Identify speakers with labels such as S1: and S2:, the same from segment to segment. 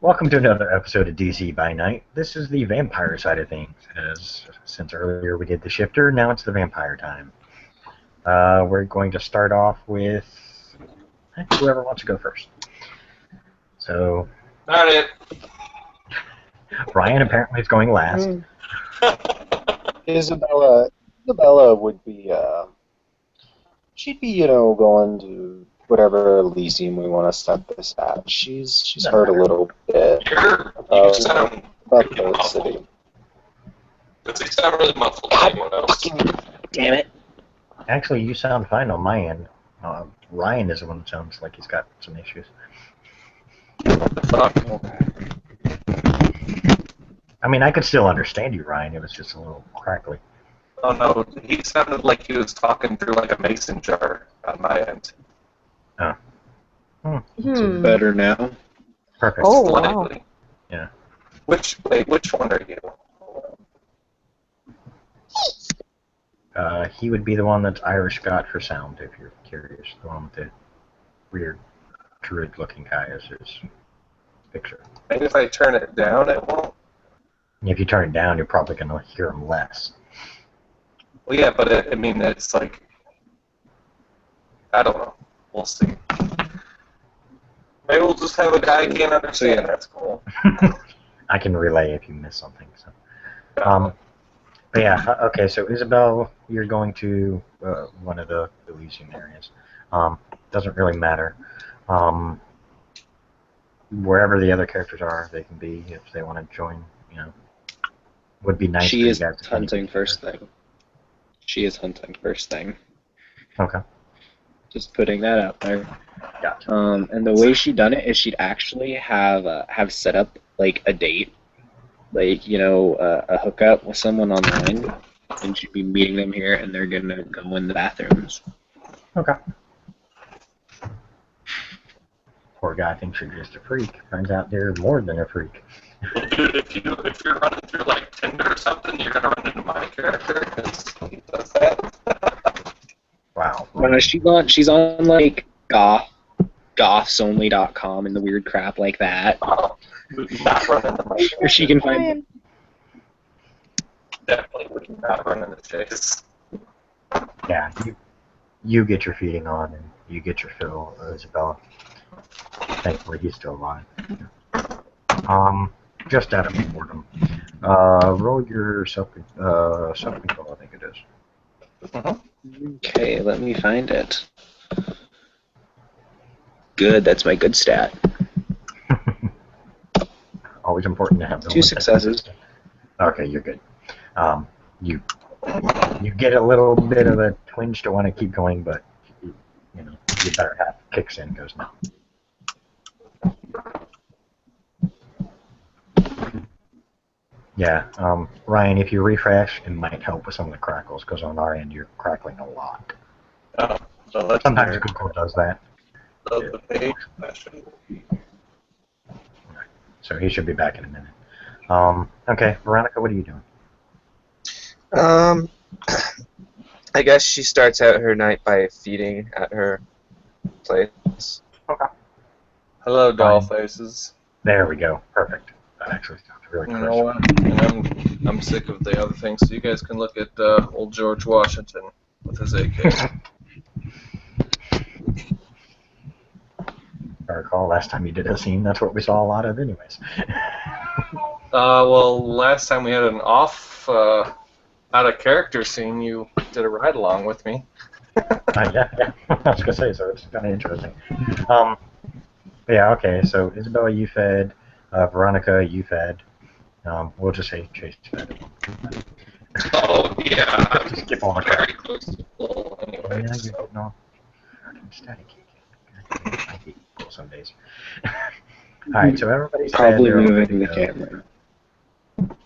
S1: Welcome to another episode of DC by Night. This is the vampire side of things. Since earlier we did the shifter, now it's the vampire time. We're going to start off with whoever wants to go first. So,
S2: Not it.
S1: Ryan apparently is going last.
S3: Isabella would be, she'd be, going to whatever Elysium we want to set this at. She's heard a little bit
S2: You
S3: about
S2: sound
S3: the
S2: muffled.
S3: city.
S2: Does it sound really muffled to anyone else?
S3: Damn it!
S1: Actually, you sound fine on my end. Ryan is the one that sounds like he's got some issues.
S2: Fuck.
S1: I mean, I could still understand you, Ryan. It was just a little crackly.
S2: Oh no, he sounded like he was talking through like a mason jar on my end.
S3: Better now.
S1: Perfect.
S4: Oh, wow.
S2: Slightly.
S1: Yeah.
S2: Which one are you?
S1: He would be the one that's Irish Scott for sound, if you're curious. The one with the weird druid-looking guy as his picture.
S2: And if I turn it down, it won't.
S1: If you turn it down, you're probably going to hear him less.
S2: Well, yeah, but it's like, I don't know. We'll see. Maybe we'll just have a guy I can't understand. That's cool.
S1: I can relay if you miss something. So, but yeah, okay. So Isabel, you're going to one of the Elysian areas. Doesn't really matter. Wherever the other characters are, they can be if they want to join. Would be nice.
S3: She is hunting first thing.
S1: Okay.
S3: Just putting that out there.
S1: Gotcha.
S3: And the way she done it is she'd actually have set up like a date, like a hookup with someone online, and she'd be meeting them here, and they're gonna go in the bathrooms.
S1: Okay. Poor guy thinks you're just a freak. Turns out they're more than a freak.
S2: Dude, if you're running through like Tinder or something, you're gonna run into my character because he does that.
S1: Wow.
S3: She's on like gothsonly.com and the weird crap like that.
S2: Would not run into my
S3: Or she can find.
S2: Definitely would not run into Chase.
S1: Yeah, you get your feeding on and you get your fill, Isabella. Thankfully, he's still alive. Just out of boredom. Roll your self-control, I think it is.
S3: Okay, let me find it. Good, that's my good stat.
S1: Always important to have the
S3: 2 successes.
S1: Okay, you're good. You get a little bit of a twinge to want to keep going, but your better half kicks in, goes no. Yeah, Ryan, if you refresh, it might help with some of the crackles, because on our end you're crackling a lot.
S2: Oh, so that's
S1: Sometimes Google does that.
S2: the page.
S1: So he should be back in a minute. Okay, Veronica, what are you doing?
S4: I guess she starts out her night by feeding at her place.
S1: Okay.
S2: Hello, doll
S1: Fine.
S2: faces.
S1: There we go. Perfect. That actually sounds really
S2: You
S1: crisp.
S2: know what? And I'm sick of the other things, so you guys can look at old George Washington with his AK.
S1: I recall last time you did a scene, that's what we saw a lot of anyways.
S2: Well, last time we had an off out of character scene, you did a ride along with me.
S1: Yeah. I was going to say, so it's kind of interesting. Yeah, okay, so Isabella, you fed. Veronica, you fed. We'll just say Chase fed.
S2: Oh, yeah.
S1: Just skip all the
S2: Very
S1: crap.
S2: close to full
S1: Yeah,
S2: anyway.
S1: you're
S2: So.
S1: getting all static. I hate people some days. Alright, so everybody's fed.
S3: Probably
S1: They're all
S3: moving
S1: ready
S3: the
S1: to go.
S3: camera.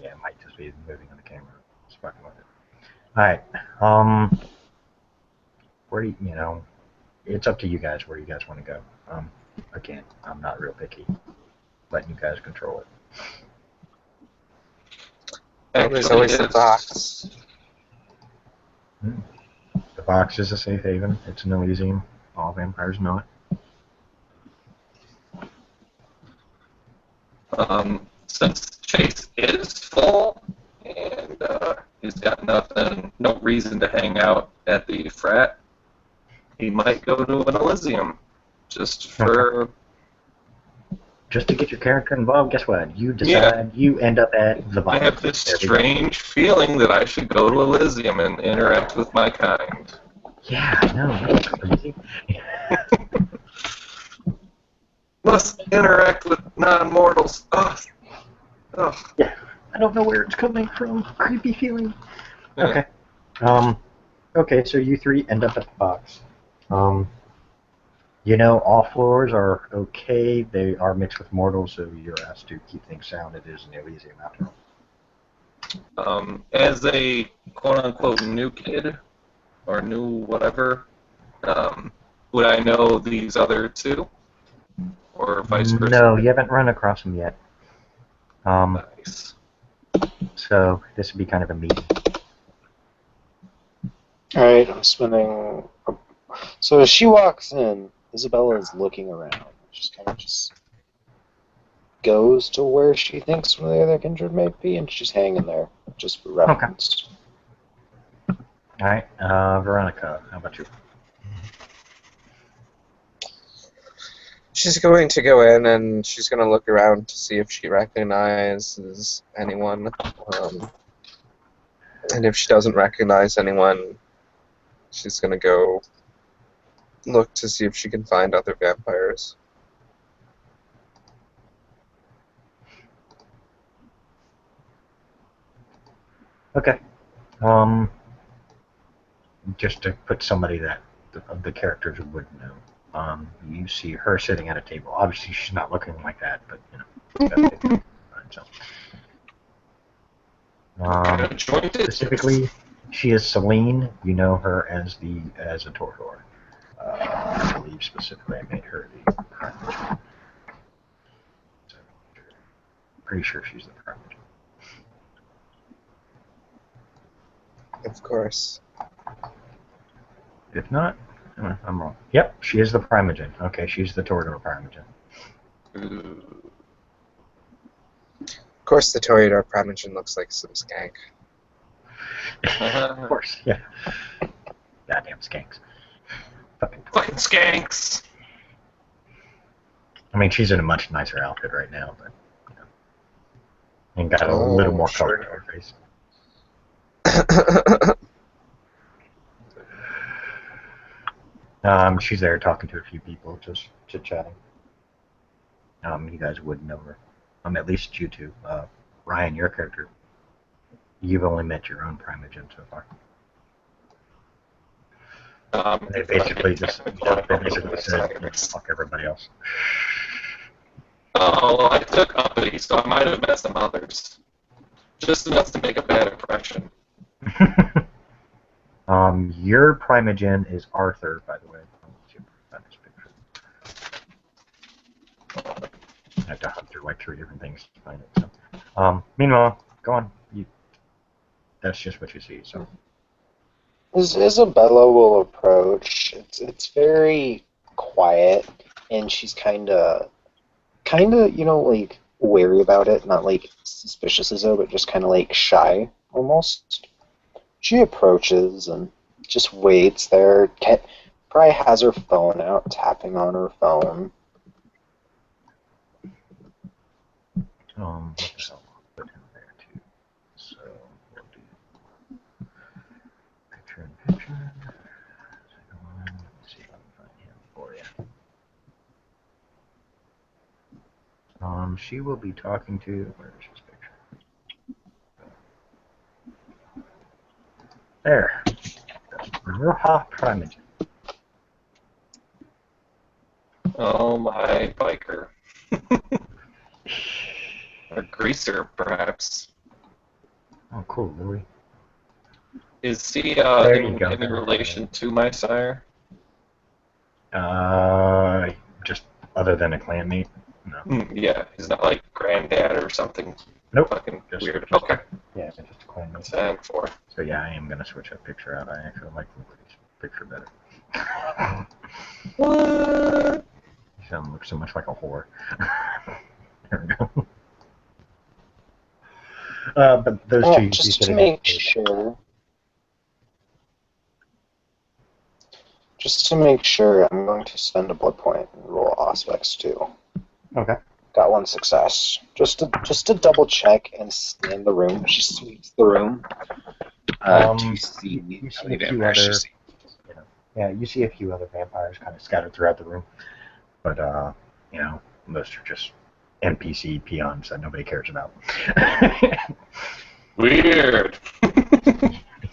S1: Yeah, it might just be moving on the camera. Just fucking with it. Alright, where do you, it's up to you guys where you guys want to go. Again, I'm not real picky. Letting you guys control it.
S4: There's always the box.
S1: The box is a safe haven. It's an Elysium. All vampires know it.
S2: Since Chase is full and he's got no reason to hang out at the frat, he might go to an Elysium just for.
S1: Just to get your character involved, guess what? You decide you end up at the
S2: I
S1: bottom.
S2: have this strange feeling that I should go to Elysium and interact with my kind.
S1: Yeah, I know. That's crazy.
S2: Must interact with non-mortals. Ugh. Ugh.
S1: Yeah, I don't know where it's coming from. Creepy feeling.
S2: Yeah.
S1: Okay. Okay, so you three end up at the box. You know, all floors are okay. They are mixed with mortals, so you're asked to keep things sound. It is an Elysium after all.
S2: As a quote-unquote new kid, or new whatever, would I know these other two? Or vice versa?
S1: No, you haven't run across them yet.
S2: Nice.
S1: So this would be kind of a meeting.
S5: Alright, I'm spinning. So as she walks in, Isabella is looking around. She's kind of just goes to where she thinks one of the other kindred might be, and she's hanging there, just for reference.
S1: Alright, Veronica, how about you?
S4: She's going to go in and she's going to look around to see if she recognizes anyone. And if she doesn't recognize anyone, she's going to go look to see if she can find other vampires.
S1: Okay. Just to put somebody that the characters would know. You see her sitting at a table. Obviously, she's not looking like that, but you know. Specifically, she is Celine. You know her as a Tortor. I believe specifically I made her the Primogen. So, pretty sure she's the Primogen.
S4: Of course.
S1: If not, I'm wrong. Yep, she is the Primogen. Okay, she's the Toreador Primogen.
S4: Of course, the Toreador Primogen looks like some skank.
S1: Of course, yeah. Goddamn skanks.
S2: Fucking skanks.
S1: I mean, she's in a much nicer outfit right now, but you know, and got a little more color to her face. She's there talking to a few people, just chit-chatting. You guys would know her. At least you two. Ryan, your character, you've only met your own Primogen so far. They basically just said, fuck everybody else.
S2: Oh, well, I took uppity, so I might have met some others. Just enough to make a bad impression.
S1: Your Primogen is Arthur, by the way. I have to hunt through like 3 different things to find it. So, meanwhile, go on. That's just what you see. So,
S5: As Isabella will approach, it's very quiet, and she's kind of, you know, like wary about it. Not like suspicious as though, but just kind of like shy almost. She approaches and just waits there. Probably has her phone out, tapping on her phone.
S1: what the hell? I'll put him there too. So we'll do picture in picture. Second one. Let's see if I can find him for you. She will be talking to. Where is his picture? There. Ruha Primogen.
S2: Oh, my biker. Or greaser, perhaps.
S1: Oh, cool, Louis.
S2: Is he
S1: There you
S2: in
S1: go.
S2: any relation to my sire?
S1: Just other than a clanmate? No.
S2: Yeah, he's not like granddad or something.
S1: Nope.
S2: Fucking
S1: Just-
S2: weird.
S1: just-
S2: Okay,
S1: Yeah, just a clanmate.
S2: that's an for.
S1: So yeah, I am gonna switch that picture out. I actually like Louis' picture better.
S2: What?
S1: You sound look so much like a whore. There we go. But those two you see
S5: Just to
S1: sitting at
S5: make
S1: the table.
S5: sure. Just to make sure, I'm going to spend a blood point and roll aspects too.
S1: Okay.
S5: Got one success. Just to double check and scan the room. She sweeps the room to see
S1: you
S5: how
S1: see
S5: many
S1: a few
S5: vampires she
S1: other,
S5: sees.
S1: yeah, you see a few other vampires kind of scattered throughout the room, but most are just NPC peons that nobody cares about.
S2: Weird.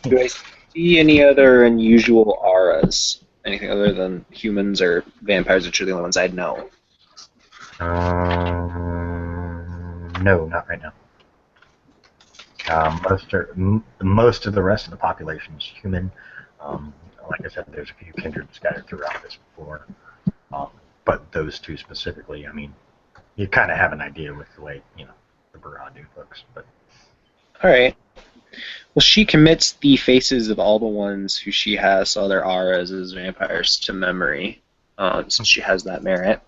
S3: Do I see any other unusual auras? Anything other than humans or vampires, which are the only ones I'd know?
S1: No, not right now. Most of the rest of the population is human. Like I said, there's a few kindred scattered throughout this floor, but those two specifically, I mean, you kind of have an idea with the way the Baradu looks. But
S3: All right. Well, she commits the faces of all the ones who she has saw their auras as vampires to memory, since she has that merit,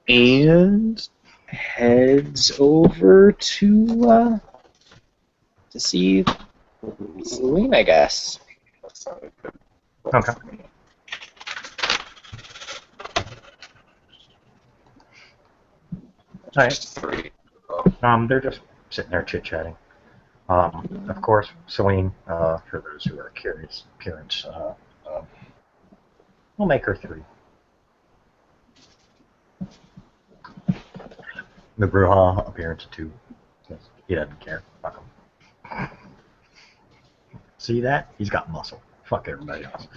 S3: and heads over to see Celine, I guess.
S1: okay. All right.
S2: Three.
S1: They're just sitting there chit chatting. Of course, Celine, for those who are curious, appearance, we'll make her 3. The Bruja appearance 2. He doesn't care. Fuck him. See that? He's got muscle. Fuck everybody else.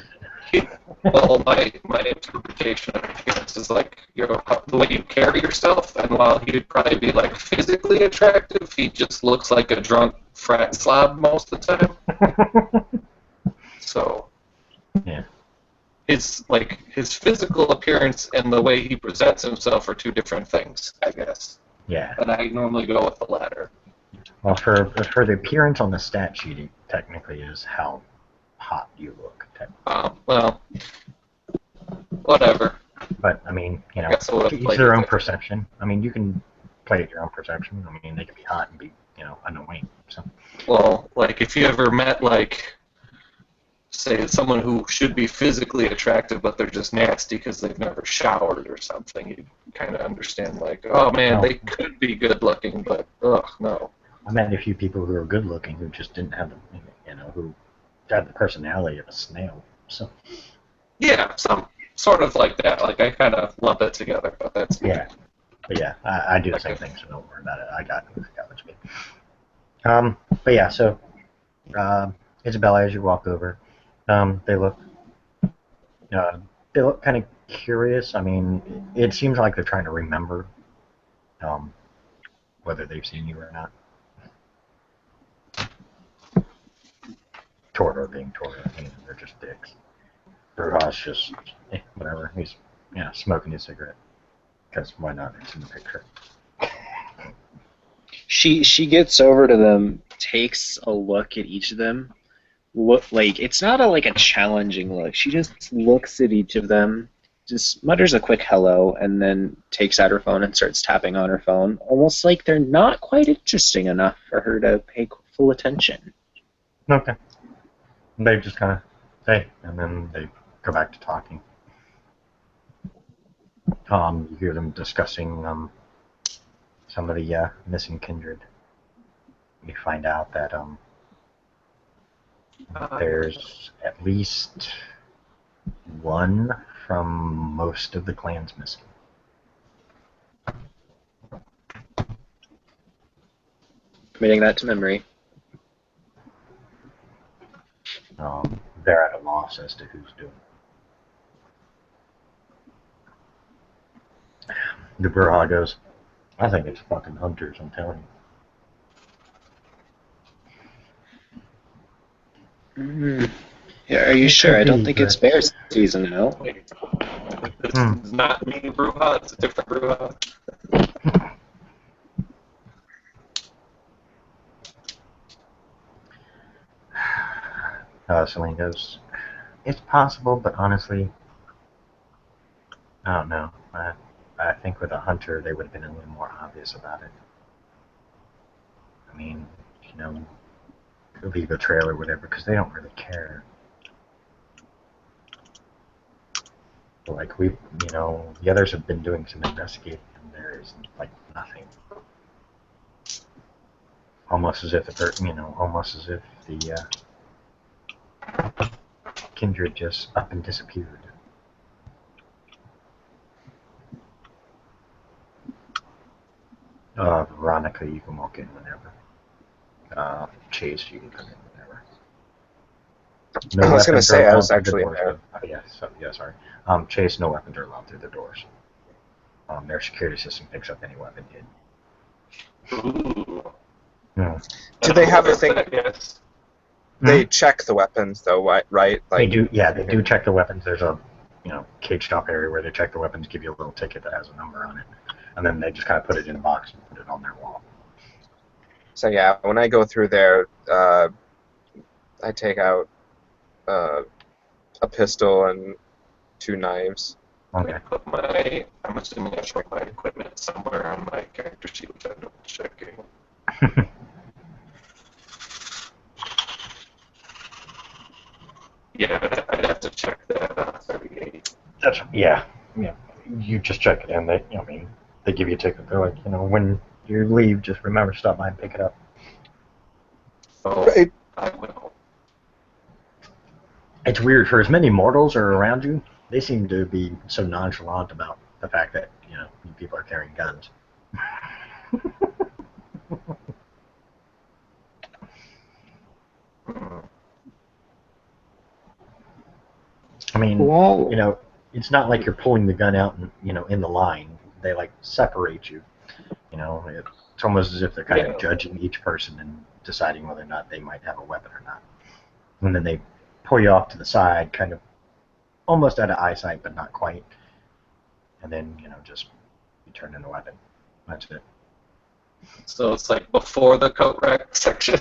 S2: Well, my interpretation of appearance is like the way you carry yourself, and while he would probably be like physically attractive, he just looks like a drunk frat slob most of the time. So,
S1: yeah,
S2: his physical appearance and the way he presents himself are two different things, I guess.
S1: yeah.
S2: And I normally go with the latter.
S1: Well, for the appearance on the stat sheet, it technically is how hot you look.
S2: Well, whatever.
S1: But I mean,
S2: I guess I would've
S1: each
S2: played
S1: their
S2: with
S1: own
S2: it.
S1: perception. I mean, you can play at your own perception. I mean, they can be hot and be annoying. So
S2: Well, like if you ever met say someone who should be physically attractive but they're just nasty because they've never showered or something, you kind of understand like, oh man,
S1: No.
S2: they could be good looking, but ugh, no.
S1: I met a few people who were good looking who just didn't have who had the personality of a snail. So
S2: Yeah, some sort of like that. Like I kind of lump it together, but that's me.
S1: yeah, but yeah, I do the same thing, so don't worry about it. I got what you mean. But yeah, so Isabella, as you walk over, they look kind of curious. I mean, it seems like they're trying to remember whether they've seen you or not. Tordor being Tordor, they're just dicks. Brujas just whatever. He's smoking his cigarette because why not? It's in the picture.
S3: She gets over to them, takes a look at each of them. Look like it's not a challenging look. She just looks at each of them, just mutters a quick hello, and then takes out her phone and starts tapping on her phone, almost like they're not quite interesting enough for her to pay full attention.
S1: Okay. They just kind of say, and then they go back to talking. You hear them discussing some of the missing kindred. You find out that there's at least one from most of the clans missing.
S3: Committing that to memory.
S1: They're at a loss as to who's doing it. The Burha goes, I think it's fucking hunters, I'm telling you.
S3: Mm. Yeah, are you sure? I don't think it's bear season now.
S2: Wait, this is not me, Bruja. It's a different Bruja.
S1: Celine goes, it's possible, but honestly, I don't know. I think with a hunter, they would have been a little more obvious about it. I mean, leave a trail or whatever, because they don't really care. Like the others have been doing some investigating, and there is like nothing. Almost as if the kindred just up and disappeared. Veronica, you can walk in whenever. Chase, you can come in whenever. No
S4: I was going to
S1: weapons
S4: say,
S1: are
S4: I
S1: allowed
S4: was
S1: through the
S4: actually in
S1: doors,
S4: there.
S1: though. Sorry. Chase, no weapons are allowed through the doors. Their security system picks up any weapon hidden.
S2: Ooh.
S1: Hmm.
S4: Do they have a thing?
S2: Yes.
S4: They check the weapons, though, right?
S1: They do. Yeah, they do check the weapons. There's a caged off area where they check the weapons, give you a little ticket that has a number on it, and then they just kind of put it in a box and put it on their wall.
S4: So yeah, when I go through there, I take out a pistol and 2 knives.
S1: Okay.
S2: I'm assuming I show my equipment somewhere on my character sheet, which I'm double checking. Yeah, I'd have to check that 38.
S1: Yeah. You just check it, and they give you a ticket. They're like, when you leave, just remember to stop by and pick it up.
S2: Oh,
S4: Right.
S2: I will.
S1: It's weird. For as many mortals are around you, they seem to be so nonchalant about the fact that you people are carrying guns. I mean,
S3: Well,
S1: it's not like you're pulling the gun out and in the line. They like separate you. It's almost as if they're kind of judging each person and deciding whether or not they might have a weapon or not. And then they pull you off to the side, kind of almost out of eyesight, but not quite. And then just you turn in the weapon. That's it.
S2: So it's like before the coat rack section.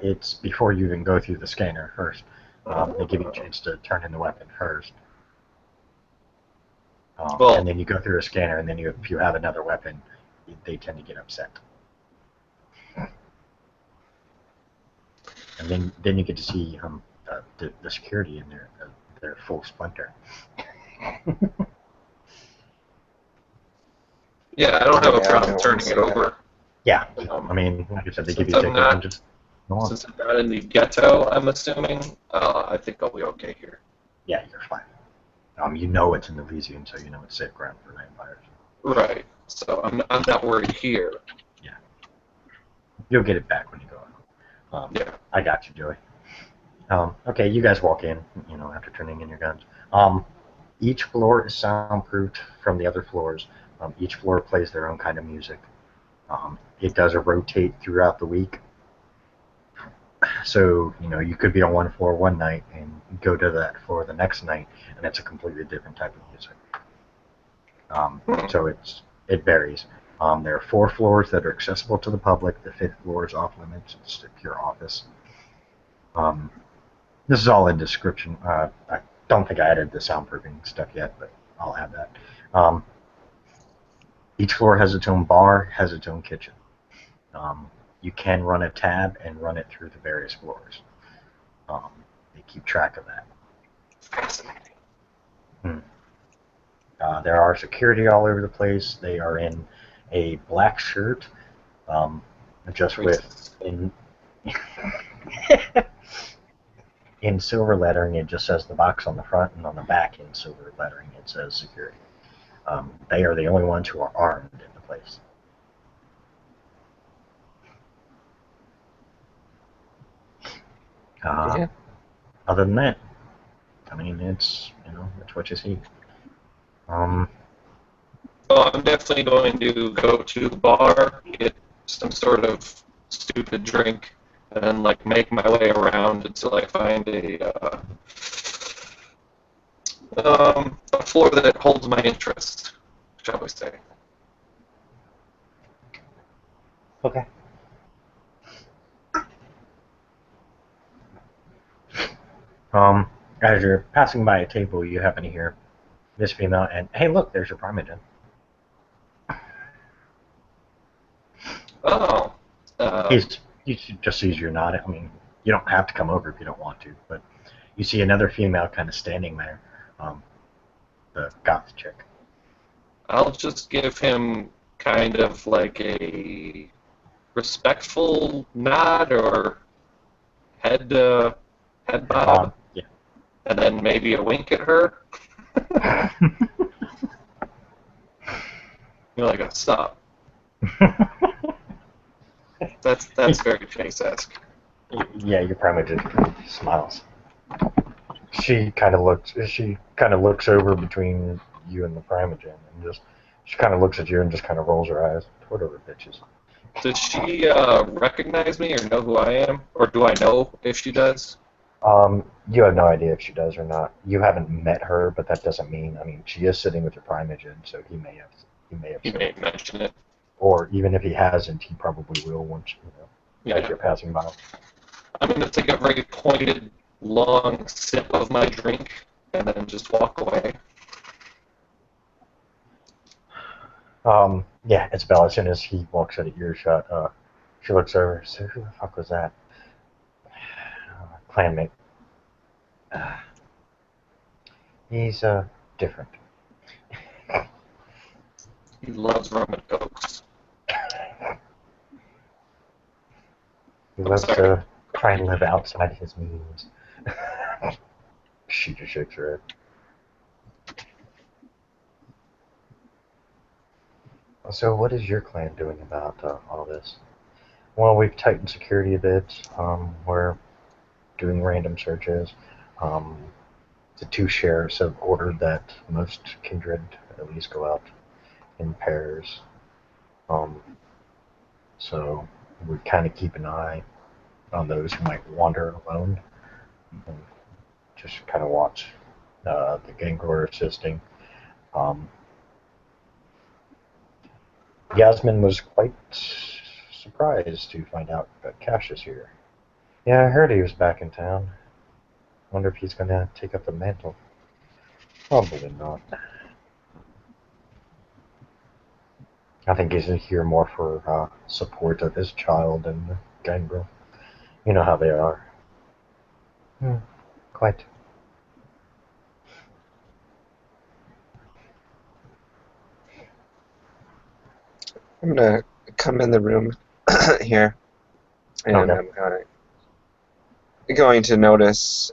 S1: It's before you even go through the scanner first. They give you a chance to turn in the weapon first. And then you go through a scanner, and then if you have another weapon, they tend to get upset. And then you get to see the security in their full splendor.
S2: Yeah, I don't have a
S4: Yeah, I
S2: problem
S4: don't
S2: turning
S4: see
S2: it
S4: that.
S2: over.
S1: Yeah, I mean, like I said, they give
S2: Since
S1: you a
S2: I'm
S1: ticket
S2: not-
S1: and just go on.
S2: Since I'm not in the ghetto, I'm assuming, I think I'll be okay here.
S1: Yeah, you're fine. It's in Elysium, so it's safe ground for vampires.
S2: Right. So I'm not worried here.
S1: You'll get it back when you go.
S2: Yeah.
S1: I got you, Joey. Okay, you guys walk in, after turning in your guns. Each floor is soundproofed from the other floors. Each floor plays their own kind of music. It does rotate throughout the week. So, you could be on one floor one night and go to that floor the next night, and it's a completely different type of music. So it varies. There are 4 floors that are accessible to the public. The 5th floor is off limits. It's a pure office. This is all in description. I don't think I added the soundproofing stuff yet, but I'll add that. Each floor has its own bar, has its own kitchen. You can run a tab and run it through the various floors. They keep track of that.
S2: Fascinating.
S1: There are security all over the place. They are in a black shirt, just with in silver lettering. It just says the box on the front, and on the back in silver lettering it says security. They are the only ones who are armed in the place. Other than that, I mean, it's what you see.
S2: Well, I'm definitely going to go to the bar, get some sort of stupid drink, and then make my way around until I find a floor that holds my interest, shall we say.
S1: Okay. As you're passing by a table, you happen to hear this female, and hey, look, there's your Primogen.
S2: Oh,
S1: He just sees you're not. I mean, you don't have to come over if you don't want to, but you see another female kind of standing there, the goth chick.
S2: I'll just give him kind of like a respectful nod or head bob,
S1: Yeah.
S2: and then maybe a wink at her. You're like, stop. That's very face-esque.
S1: Yeah, your primate just smiles. She kind of looks over between you and the Primogen, and she kind of looks at you and just kind of rolls her eyes. Whatever, bitches.
S2: Does she recognize me or know who I am, or do I know if she does?
S1: You have no idea if she does or not. You haven't met her, but that doesn't mean. I mean, she is sitting with your Primogen, so he may have.
S2: He may mention it.
S1: Or even if he hasn't, he probably will once as you're passing by.
S2: I'm gonna take a very pointed, long sip of my drink and then just walk away.
S1: Yeah, Isabella, as soon as he walks out of earshot, she looks over and says, "Who the fuck was that?" Clanmate. He's, different.
S2: He loves rum and cokes.
S1: He loves to try and live outside his means. She just shakes her head. So what is your clan doing about all this? Well, we've tightened security a bit. We're doing random searches. The two sheriffs have ordered that most kindred at least go out in pairs. So we kind of keep an eye on those who might wander alone. And just kind of watch the gang who are assisting. Yasmin was quite surprised to find out that Cash is here. Yeah, I heard he was back in town. Wonder if he's going to take up the mantle. Probably not. I think he's here more for support of his child and the gangrel. You know how they are. Quite.
S4: I'm gonna come in the room here, and
S1: Okay.
S4: I'm going to notice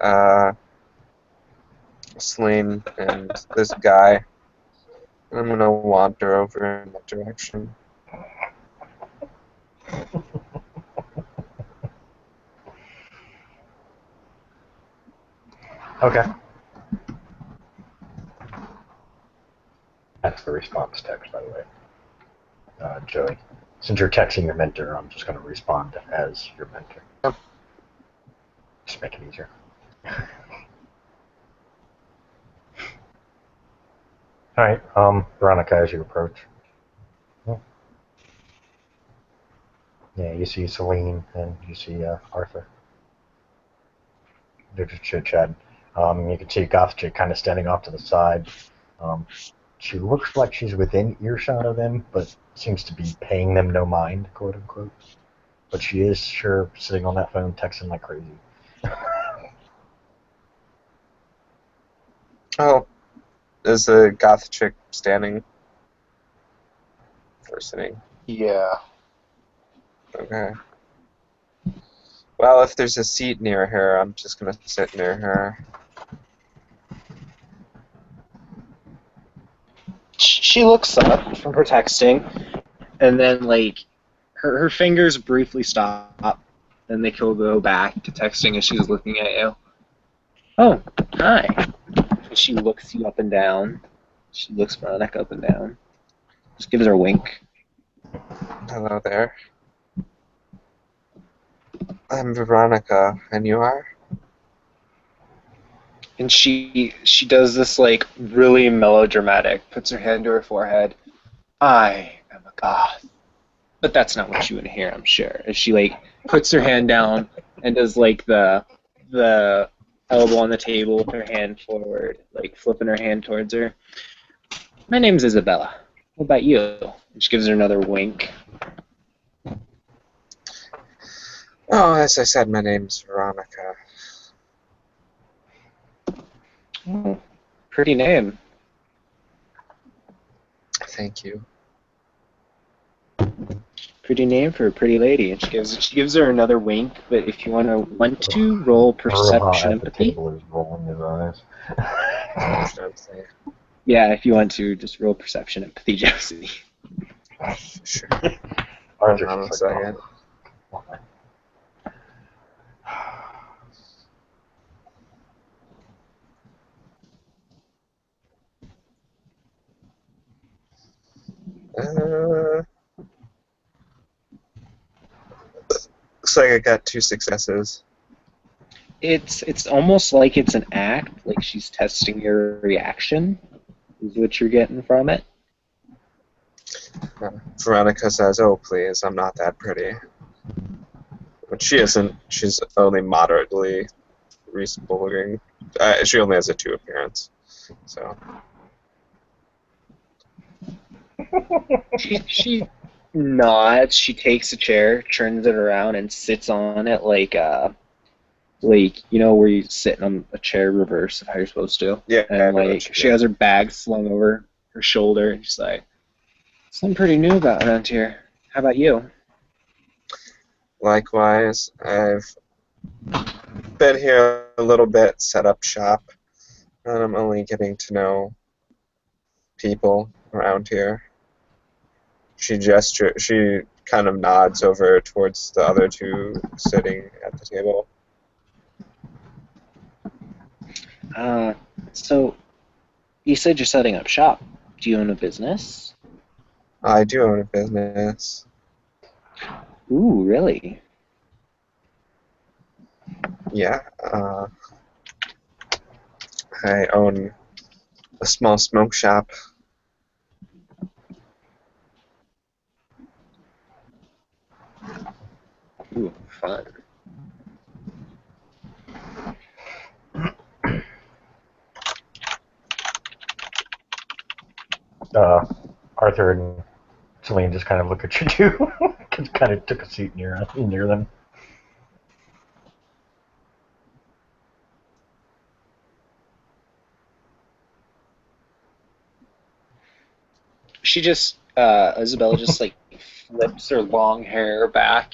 S4: Celine and this guy. I'm gonna wander over in that direction.
S1: Okay. That's the response text, by the way. Joey. Since you're texting your mentor, I'm just going to respond as your mentor.
S4: Yep.
S1: Just make it easier. Alright, Veronica, as you approach. Yeah, you see Celine and you see Arthur. They're just chit-chatting. You can see Goth Chick kind of standing off to the side. She looks like she's within earshot of them, but seems to be paying them no mind, quote unquote. But she is sure sitting on that phone texting like crazy.
S4: Oh, is the goth chick standing or sitting?
S5: Yeah.
S4: Okay. Well, if there's a seat near her, I'm just gonna sit near her.
S3: She looks up from her texting, and then like her fingers briefly stop, then they go back to texting as she's looking at you. Oh, hi. She looks you up and down. She looks Veronica up and down. Just gives her a wink.
S4: Hello there. I'm Veronica, and you are?
S3: And she does this like really melodramatic, puts her hand to her forehead. I am a goth. But that's not what you would hear, I'm sure. As she like puts her hand down and does like the elbow on the table with her hand forward, like flipping her hand towards her. My name's Isabella. What about you? And she gives her another wink.
S4: Oh, as I said, my name's Veronica.
S3: Oh, pretty name.
S4: Thank you.
S3: Pretty name for a pretty lady. And she gives her another wink. But if you want to roll perception
S1: Robot at the
S3: empathy.
S1: table is rolling his eyes.
S4: What should I say?
S3: Yeah, if you want to, just roll perception empathy, Josie.
S4: Sure.
S1: Arthur's
S4: Hold on a
S1: just like,
S4: second.
S1: oh, why?
S4: Looks like I got 2 successes.
S3: It's almost like it's an act, like she's testing your reaction, is what you're getting from it.
S4: Veronica says, "Oh, please, I'm not that pretty." But she isn't. She's only moderately reasonable looking. She only has a 2 appearance. So,
S3: She nods, she takes a chair, turns it around, and sits on it like you know where you're sitting on a chair reverse of how you're supposed to.
S4: yeah. I
S3: And
S4: know what
S3: like
S4: you
S3: she
S4: mean.
S3: has her bag slung over her shoulder, and she's like, "Something pretty new about around here. How about you?"
S4: Likewise, I've been here a little bit, set up shop, and I'm only getting to know people around here. She kind of nods over towards the other 2 sitting at the table.
S3: So you said you're setting up shop. Do you own a business?
S4: I do own a business.
S3: Ooh, really?
S4: Yeah, I own a small smoke shop.
S3: Ooh, fun.
S1: Arthur and Celine just kind of look at you too. Just kind of took a seat near them.
S3: She just Isabella just like flips her long hair back.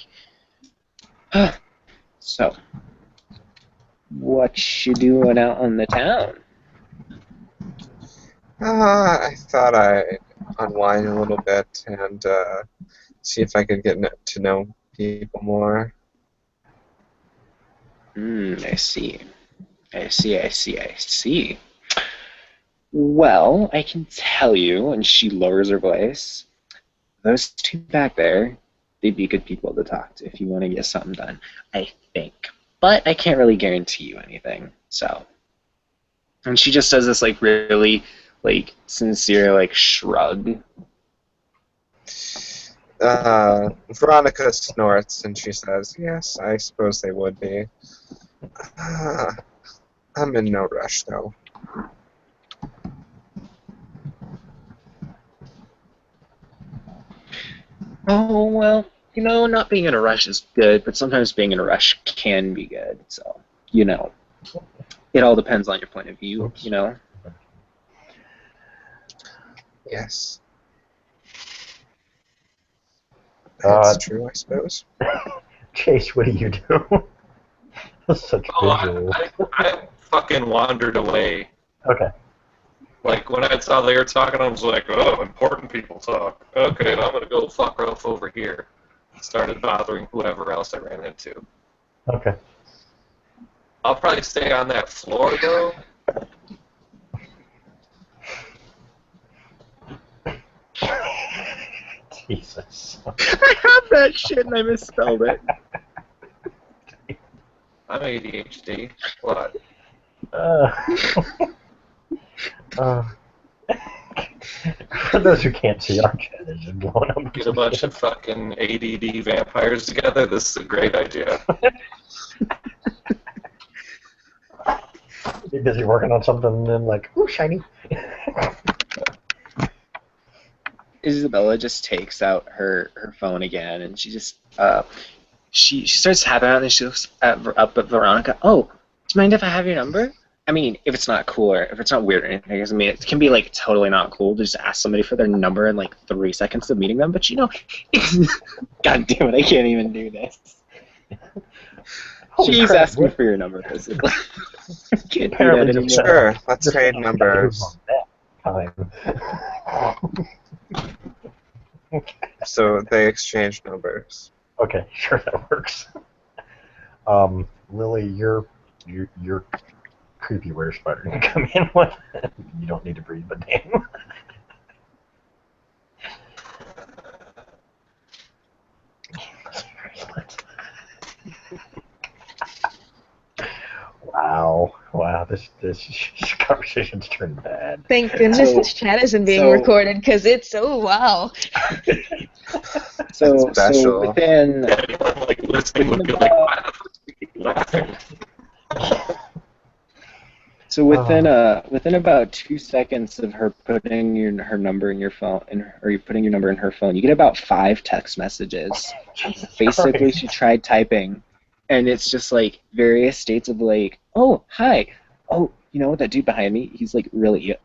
S3: So, what you doing out on the town?
S4: I thought I'd unwind a little bit and see if I could get to know people more.
S3: I see. I see. Well, I can tell you, and she lowers her voice, those 2 back there, they'd be good people to talk to if you want to get something done, I think. But I can't really guarantee you anything, so. And she just does this, like, really, like, sincere, like, shrug.
S4: Veronica snorts and she says, "Yes, I suppose they would be. I'm in no rush, though."
S3: Oh, well, not being in a rush is good, but sometimes being in a rush can be good, so, it all depends on your point of view,
S1: Oops.
S4: Yes. That's true, I suppose.
S1: Chase, what do you do? Such
S2: Oh,
S1: visual.
S2: I fucking wandered away.
S1: Okay.
S2: Like, when I saw they were talking, I was like, oh, important people talk. Okay, I'm gonna go fuck off over here. Started bothering whoever else I ran into.
S1: Okay.
S2: I'll probably stay on that floor, though.
S1: Jesus.
S3: I have that shit and I misspelled it.
S2: I'm ADHD. What?
S1: For those who can't see, our chat is just blowing up.
S2: Get a bunch of fucking ADD vampires together? This is a great idea.
S1: Be busy working on something and then like, ooh, shiny.
S3: Isabella just takes out her phone again and she just she starts tapping out, and then she looks up at Veronica. Oh, do you mind if I have your number? I mean, if it's not cool or if it's not weird or anything, I mean, it can be like totally not cool to just ask somebody for their number in like 3 seconds of meeting them. But you know, God damn it, I can't even do this.
S1: Holy
S3: She's
S1: crap,
S3: asking
S1: what-
S3: for your number, basically. I can't do
S1: Apparently
S3: that
S1: just
S3: anymore.
S4: Sure, let's
S1: Just
S4: trade
S1: gotta
S4: numbers.
S1: move on that time.
S4: So they exchange numbers.
S1: Okay, sure, that works. Lily, you're creepy were spider to come in with. You don't need to breathe, but damn. Wow, this conversation's turned bad.
S6: Thank goodness
S3: So-
S6: this chat isn't being
S3: so-
S6: recorded, because it's, oh wow.
S3: So
S4: special.
S3: within
S2: Anyone like listening would be like, why the fuck are you laughing?
S3: within about 2 seconds of her putting her number in your phone, or you putting your number in her phone, you get about 5 text messages.
S1: Jesus
S3: Basically,
S1: Christ.
S3: she tried typing, and it's just like various states of like, oh hi, oh you know what, that dude behind me, he's like really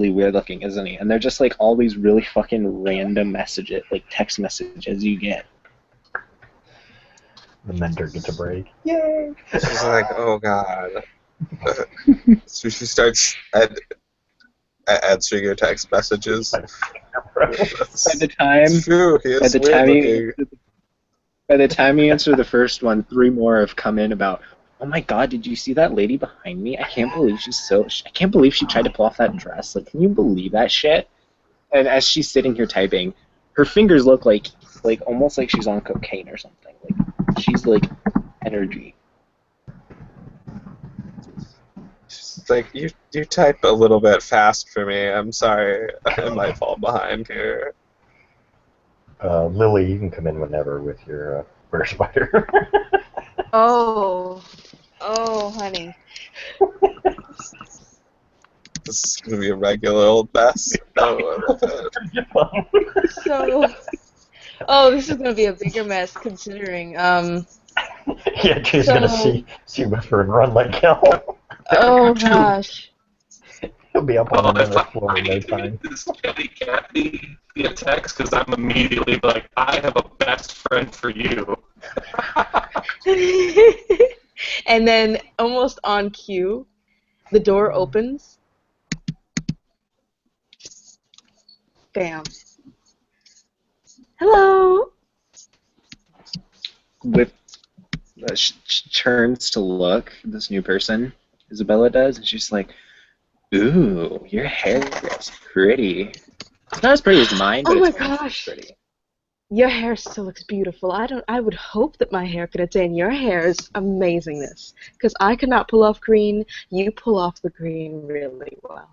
S3: weird looking, isn't he? And they're just like all these really fucking random messages, like text messages you get.
S1: The mentor gets a break. Yay!
S4: She's like, oh god. So she starts answering your text messages.
S3: By the time
S4: True, he
S3: By
S4: is
S3: the
S4: weird
S3: time
S4: looking.
S3: by the time you answer the first one, 3 more have come in about, oh my god, did you see that lady behind me? I can't believe she tried to pull off that dress. Like, can you believe that shit? And as she's sitting here typing, her fingers look like almost like she's on cocaine or something. Like she's like energy.
S4: She's like, you type a little bit fast for me. I'm sorry. I might fall behind here.
S1: Lily, you can come in whenever with your bear spider.
S6: Oh, honey.
S4: This is gonna be a regular old mess. Oh,
S6: So, oh, this is gonna be a bigger mess considering.
S1: Yeah, Jay's gonna see Whisper and run like hell.
S6: Oh gosh.
S1: He'll be up on
S2: Oh,
S1: another
S2: if I
S1: floor in no time.
S2: this kitty cat via text, because I'm immediately like, I have a best friend for you.
S6: And then, almost on cue, the door opens. Bam. Hello.
S3: With she turns to look, this new person, Isabella does, and she's like, ooh, your hair is pretty. It's not as pretty as mine, but
S6: Oh my
S3: it's almost as
S6: gosh.
S3: pretty.
S6: Your hair still looks beautiful. I would hope that my hair could attain your hair's amazingness. Because I could not pull off green. You pull off the green really well.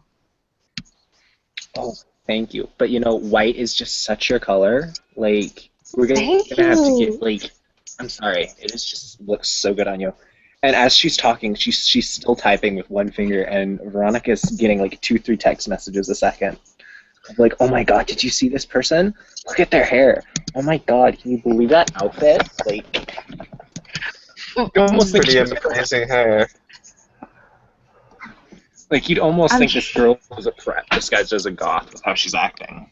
S3: Oh, thank you. But you know, white is just such your color. Like, we're gonna
S6: Thank
S3: have to
S6: you.
S3: get, like, I'm sorry, it is just looks so good on you. And as she's talking, she's still typing with one finger, and Veronica's getting like 2-3 text messages a second. Like, oh my god, did you see this person? Look at their hair. Oh my god, can you believe that outfit? Like, you almost think
S4: pretty
S3: she's
S4: amazing hair.
S3: like you'd almost
S6: I'm
S3: think this girl was a prep disguised as a goth with how she's acting.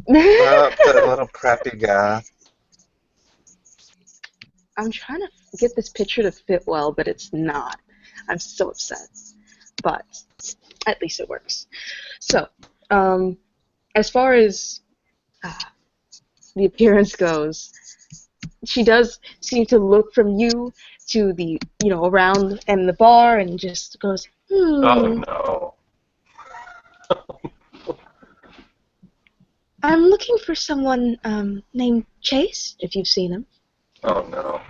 S4: The little preppy guy.
S6: I'm trying to get this picture to fit well, but it's not. I'm so upset. But at least it works. So, as far as the appearance goes, she does seem to look from you to the, around and the bar and just goes,
S2: Oh no.
S6: I'm looking for someone named Chase, if you've seen him.
S2: Oh no.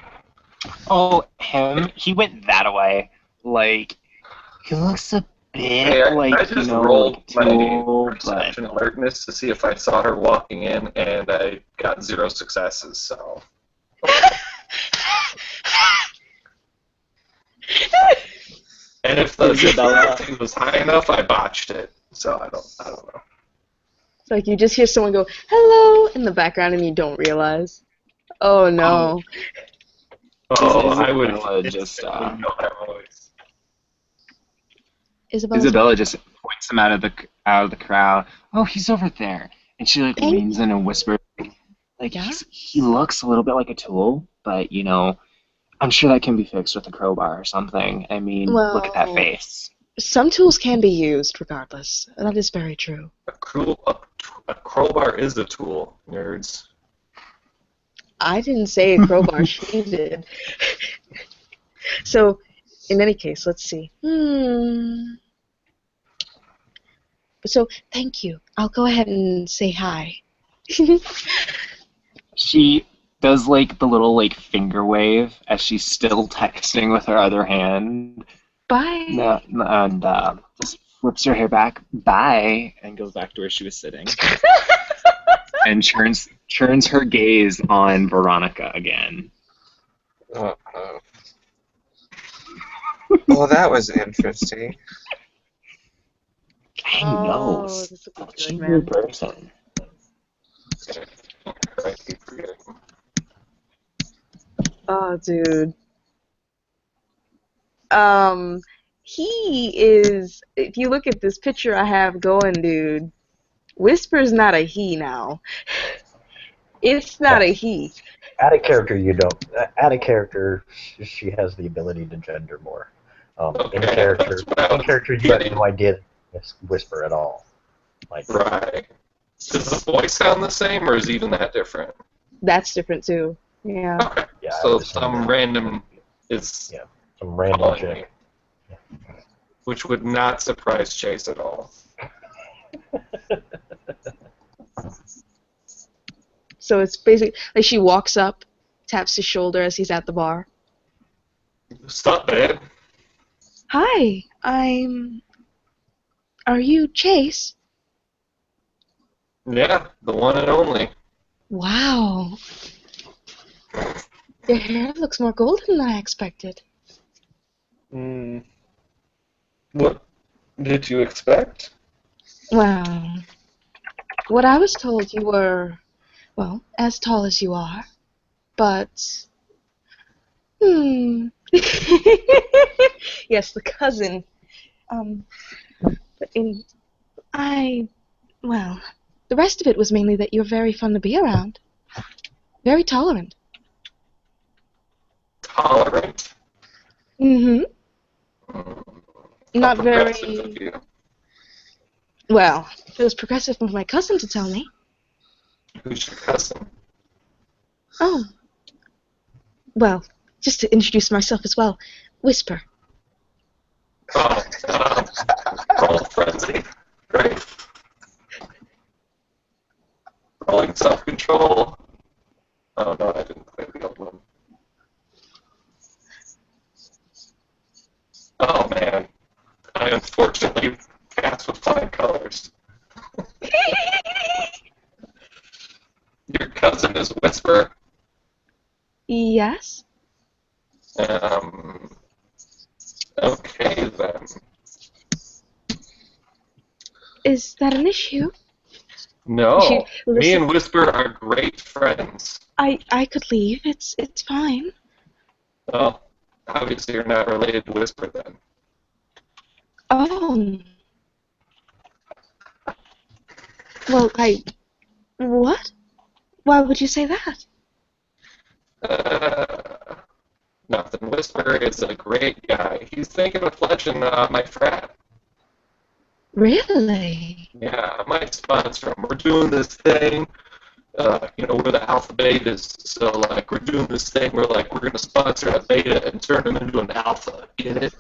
S3: Oh, him? He went that way. Like, he looks a bit
S2: Hey, I just rolled my
S3: too,
S2: perception alertness to see if I saw her walking in, and I got 0 successes, so. And if the
S3: Isabella.
S2: thing was high enough, I botched it. So I don't know.
S6: It's like you just hear someone go, hello, in the background and you don't realize. Oh no.
S2: Oh, I would
S3: Isabella just
S2: instantly know that voice.
S3: Isabella just points him out of the crowd. Oh, he's over there, and she like
S6: Thank
S3: leans in and whispers, like
S6: Yeah?
S3: he looks a little bit like a tool, but I'm sure that can be fixed with a crowbar or something. I mean, look at that
S6: Well,
S3: face.
S6: some tools can be used regardless. That is very true.
S2: A crowbar is a tool, nerds.
S6: I didn't say a crowbar, she did. So, in any case, let's see. So, thank you. I'll go ahead and say hi.
S3: She does like the little like finger wave as she's still texting with her other hand.
S6: Bye.
S3: No, and just flips her hair back, bye, and goes back to where she was sitting, and turns her gaze on Veronica again.
S4: Uh-oh. Well, that was interesting.
S3: Dang knows.
S6: this will be
S3: She's
S6: good,
S3: a
S6: man.
S3: weird person.
S2: I keep forgetting.
S6: Oh, dude. He is. If you look at this picture I have going, dude, Whisper's not a he now. It's not a he.
S1: Add a character you don't. Add a character. She has the ability to gender more.
S2: Okay,
S1: In
S2: that's what I was
S1: character, you have
S2: getting.
S1: no idea Whisper at all. Like
S2: Right. Does the voice sound the same, or is even that different?
S6: That's different too. Yeah.
S2: Okay.
S1: Yeah, I
S2: So
S1: would assume
S2: some
S1: that.
S2: random is
S1: Yeah. Some random
S2: calling me,
S1: chick.
S2: which would not surprise Chase at all.
S6: So it's basically like she walks up, taps his shoulder as he's at the bar.
S2: Stop, babe.
S6: Hi, Are you Chase?
S2: Yeah, the one and only.
S6: Wow. Your hair looks more golden than I expected.
S2: What did you expect?
S6: Well, what I was told you were, well, as tall as you are, but, yes, the cousin. But well, the rest of it was mainly that you're very fun to be around. Very tolerant.
S2: Tolerant.
S6: Mm-hmm. Not
S2: How
S6: very,
S2: progressive of you.
S6: well, it was progressive of my cousin to tell me.
S2: Who's your cousin?
S6: Oh. Well, just to introduce myself as well, Whisper.
S2: Oh, roll frenzy. Great. Rolling self-control. Oh no, I didn't play the old one. Oh man, I unfortunately cast with flying colors. Your cousin is Whisper.
S6: Yes?
S2: Okay then.
S6: Is that an issue?
S2: No, me
S6: Listen,
S2: and Whisper are great friends.
S6: I could leave. It's fine.
S2: Well, obviously you're not related to Whisper then.
S6: Oh. Well, what? Why would you say that?
S2: Nothing. Whisper is a great guy. He's thinking of pledging my frat.
S6: Really?
S2: Yeah, I might sponsor him. We're doing this thing. We're the alpha betas, so like we're doing this thing where like we're gonna sponsor a beta and turn him into an alpha. Get it?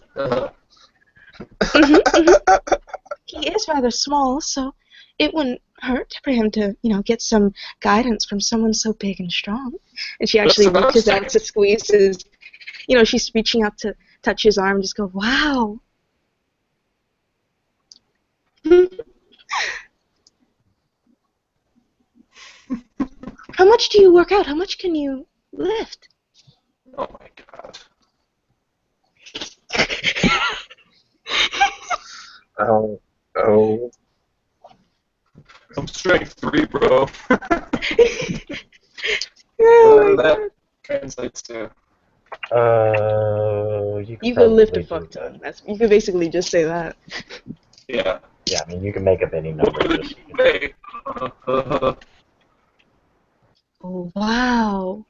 S6: He is rather small, so it wouldn't hurt for him to, get some guidance from someone so big and strong. And she actually
S2: That's what I was
S6: reaches out
S2: thinking.
S6: to squeeze his, she's reaching out to touch his arm and just go, wow. How much do you work out? How much can you lift?
S2: Oh my god.
S4: Oh.
S2: I'm strength 3, bro.
S6: Oh
S2: That insights too?
S1: You
S6: You
S1: could
S6: could lift a
S1: probably
S6: fuck
S1: do
S6: ton.
S1: that.
S6: You could basically just say that.
S2: Yeah.
S1: Yeah, I mean, you can make up any number. Just,
S2: Wait.
S6: Oh, wow.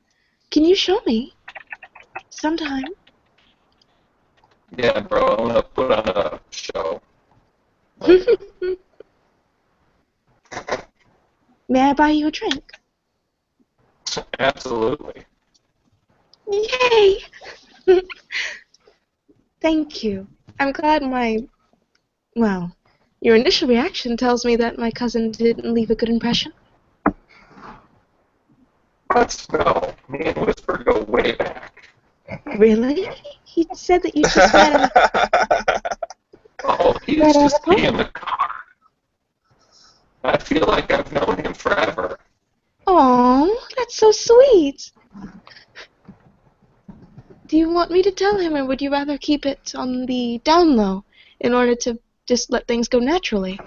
S6: Can you show me? Sometime.
S2: Yeah, bro, I'm gonna put on a show.
S6: May I buy you a drink?
S2: Absolutely.
S6: Yay! Thank you. I'm glad well, your initial reaction tells me that my cousin didn't leave a good impression.
S2: What? No. Me and Whisper go way back.
S6: Really? He said that you just met him
S2: Oh, he's
S6: right out of
S2: just
S6: the
S2: me in
S6: park.
S2: the car. I feel like I've known him forever.
S6: Oh, that's so sweet. Do you want me to tell him, or would you rather keep it on the down low in order to just let things go naturally?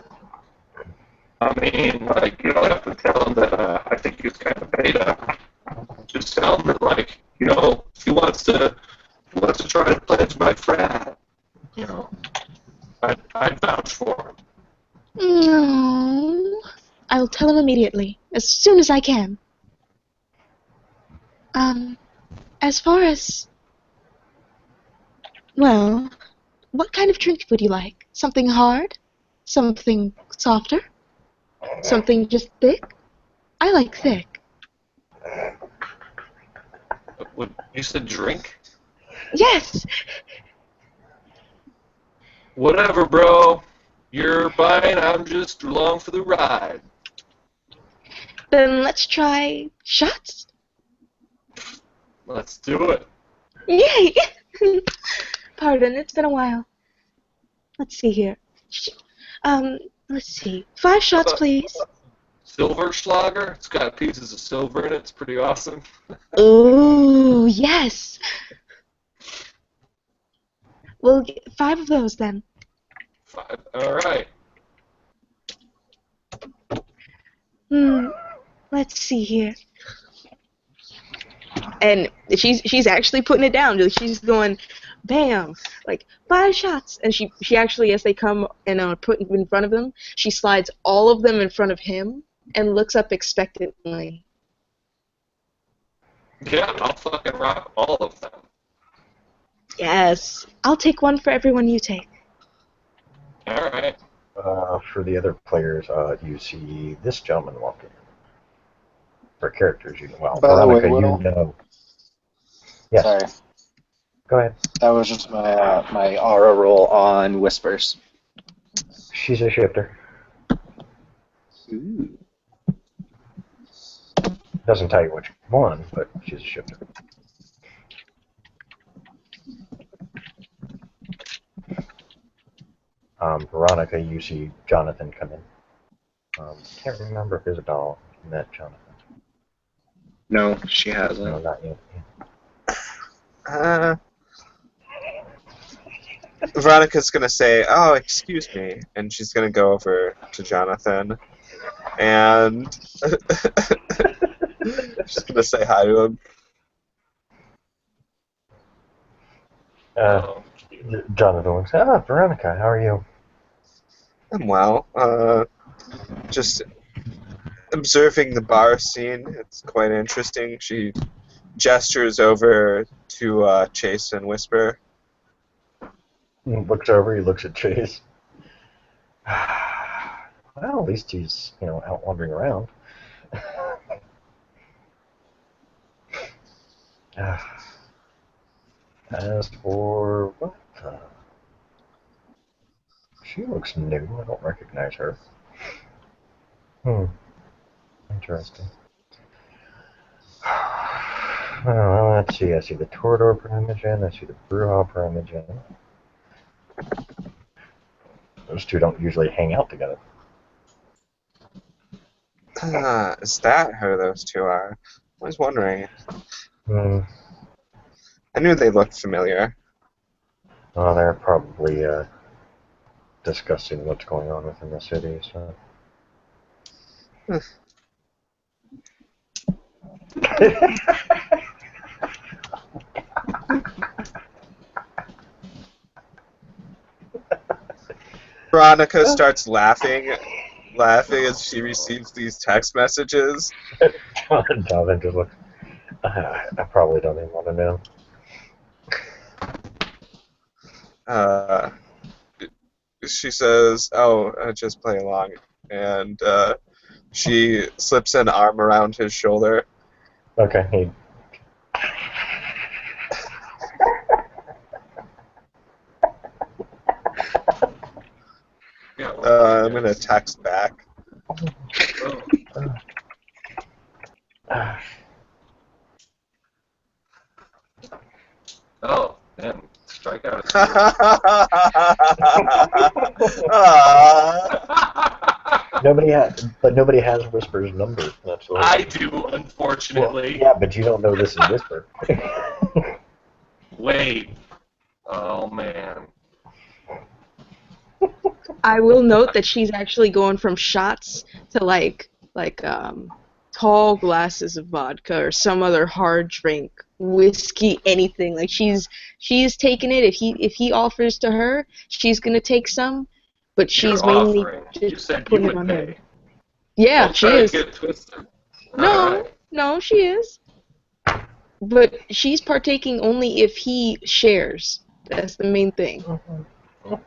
S2: I mean, like, you don't have to tell him that I think he's kind of beta. Just tell him that, like, if he wants to try to pledge my frat, I'd vouch for him.
S6: No. I will tell him immediately, as soon as I can. As far as, well, what kind of drink would you like? Something hard? Something softer? Something just thick? I like thick.
S2: What, you said drink?
S6: Yes!
S2: Whatever, bro. You're buying, I'm just along for the ride.
S6: Then let's try shots?
S2: Let's do it.
S6: Yay! Pardon, it's been a while. Let's see here. Let's see. 5 shots, please.
S2: Silver Schlager. It's got pieces of silver in it. It's pretty awesome.
S6: Ooh, yes! We'll get 5 of those then.
S2: 5. All right.
S6: Let's see here. And she's actually putting it down. She's going, bam, like 5 shots. And she actually, as they come and are put in front of them, she slides all of them in front of him and looks up expectantly.
S2: Yeah, I'll fucking rock all of them.
S6: Yes, I'll take 1 for everyone you take.
S2: All right.
S1: for the other players, you see this gentleman walk in. For characters, well,
S5: By the way,
S1: Veronica,
S5: Will?
S1: you know. Yes.
S5: Sorry,
S1: Go ahead.
S5: that was just my aura roll on Whispers.
S1: She's a shifter.
S5: Ooh.
S1: Doesn't tell you which one, but she's a shifter. Veronica, you see Jonathan come in. Can't remember if Isabel met Jonathan.
S3: No, she
S1: No,
S3: hasn't.
S1: not yet.
S4: Veronica's gonna say, "Oh, excuse me," and she's gonna go over to Jonathan, and she's gonna say hi to him.
S1: Jonathan looks, Veronica, how are you?
S4: I'm well. Just observing the bar scene. It's quite interesting. She gestures over to Chase and Whisper.
S1: He looks over, he looks at Chase. Well, at least he's, out wandering around. As for what? She looks new. I don't recognize her. Interesting. Well, let's see. I see the Torador Primogen. I see the Bruja Primogen. Those two don't usually hang out together.
S4: Is that who those two are? I was wondering. I knew they looked familiar.
S1: Well, they're probably discussing what's going on within the city. So.
S4: Veronica starts laughing as she receives these text messages.
S1: Jonathan just looks. I probably don't even want to know.
S4: She says, "Oh, just play along," and she slips an arm around his shoulder.
S1: Okay, he.
S2: Yeah,
S4: I'm gonna text back.
S2: Oh, man, strikeout.
S1: Nobody has Whisper's number. That's all.
S2: I do,
S1: Well,
S2: unfortunately.
S1: yeah, but you don't know this is Whisper.
S2: Wait. Oh, man.
S6: I will note that she's actually going from shots to like tall glasses of vodka or some other hard drink, whiskey, anything. Like she's taking it. If he offers to her, she's gonna take some, but she's
S2: You're
S6: mainly
S2: offering. You
S6: just
S2: said you
S6: putting it
S2: would
S6: on
S2: pay.
S6: him. Yeah,
S2: Don't
S6: she
S2: try to
S6: is.
S2: get twisted.
S6: No,
S2: Alright.
S6: no, she is. But she's partaking only if he shares. That's the main thing.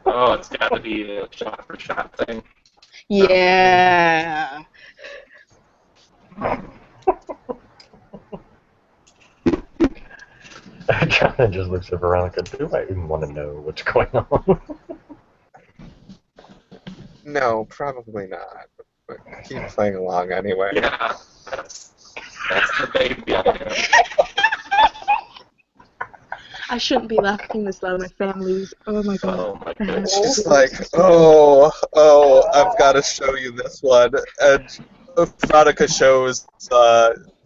S2: Oh, it's got to be a shot for shot thing.
S6: Yeah.
S1: Jonathan just looks at Veronica. Do I even want to know what's going on?
S4: No, probably not. But keep playing along anyway.
S2: Yeah, that's the baby idea.
S6: I shouldn't be laughing this loud. My family's. Oh my god.
S2: Oh my goodness.
S4: She's like, I've got to show you this one. And Veronica shows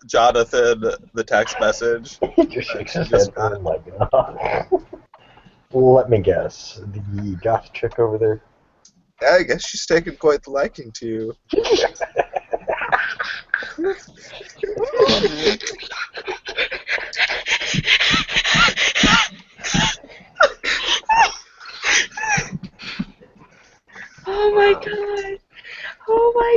S4: Jonathan the text message.
S1: He just shakes his head. Oh my god. Let me guess. The goth chick over there?
S4: I guess she's taken quite the liking to you.
S6: Oh my god. Oh my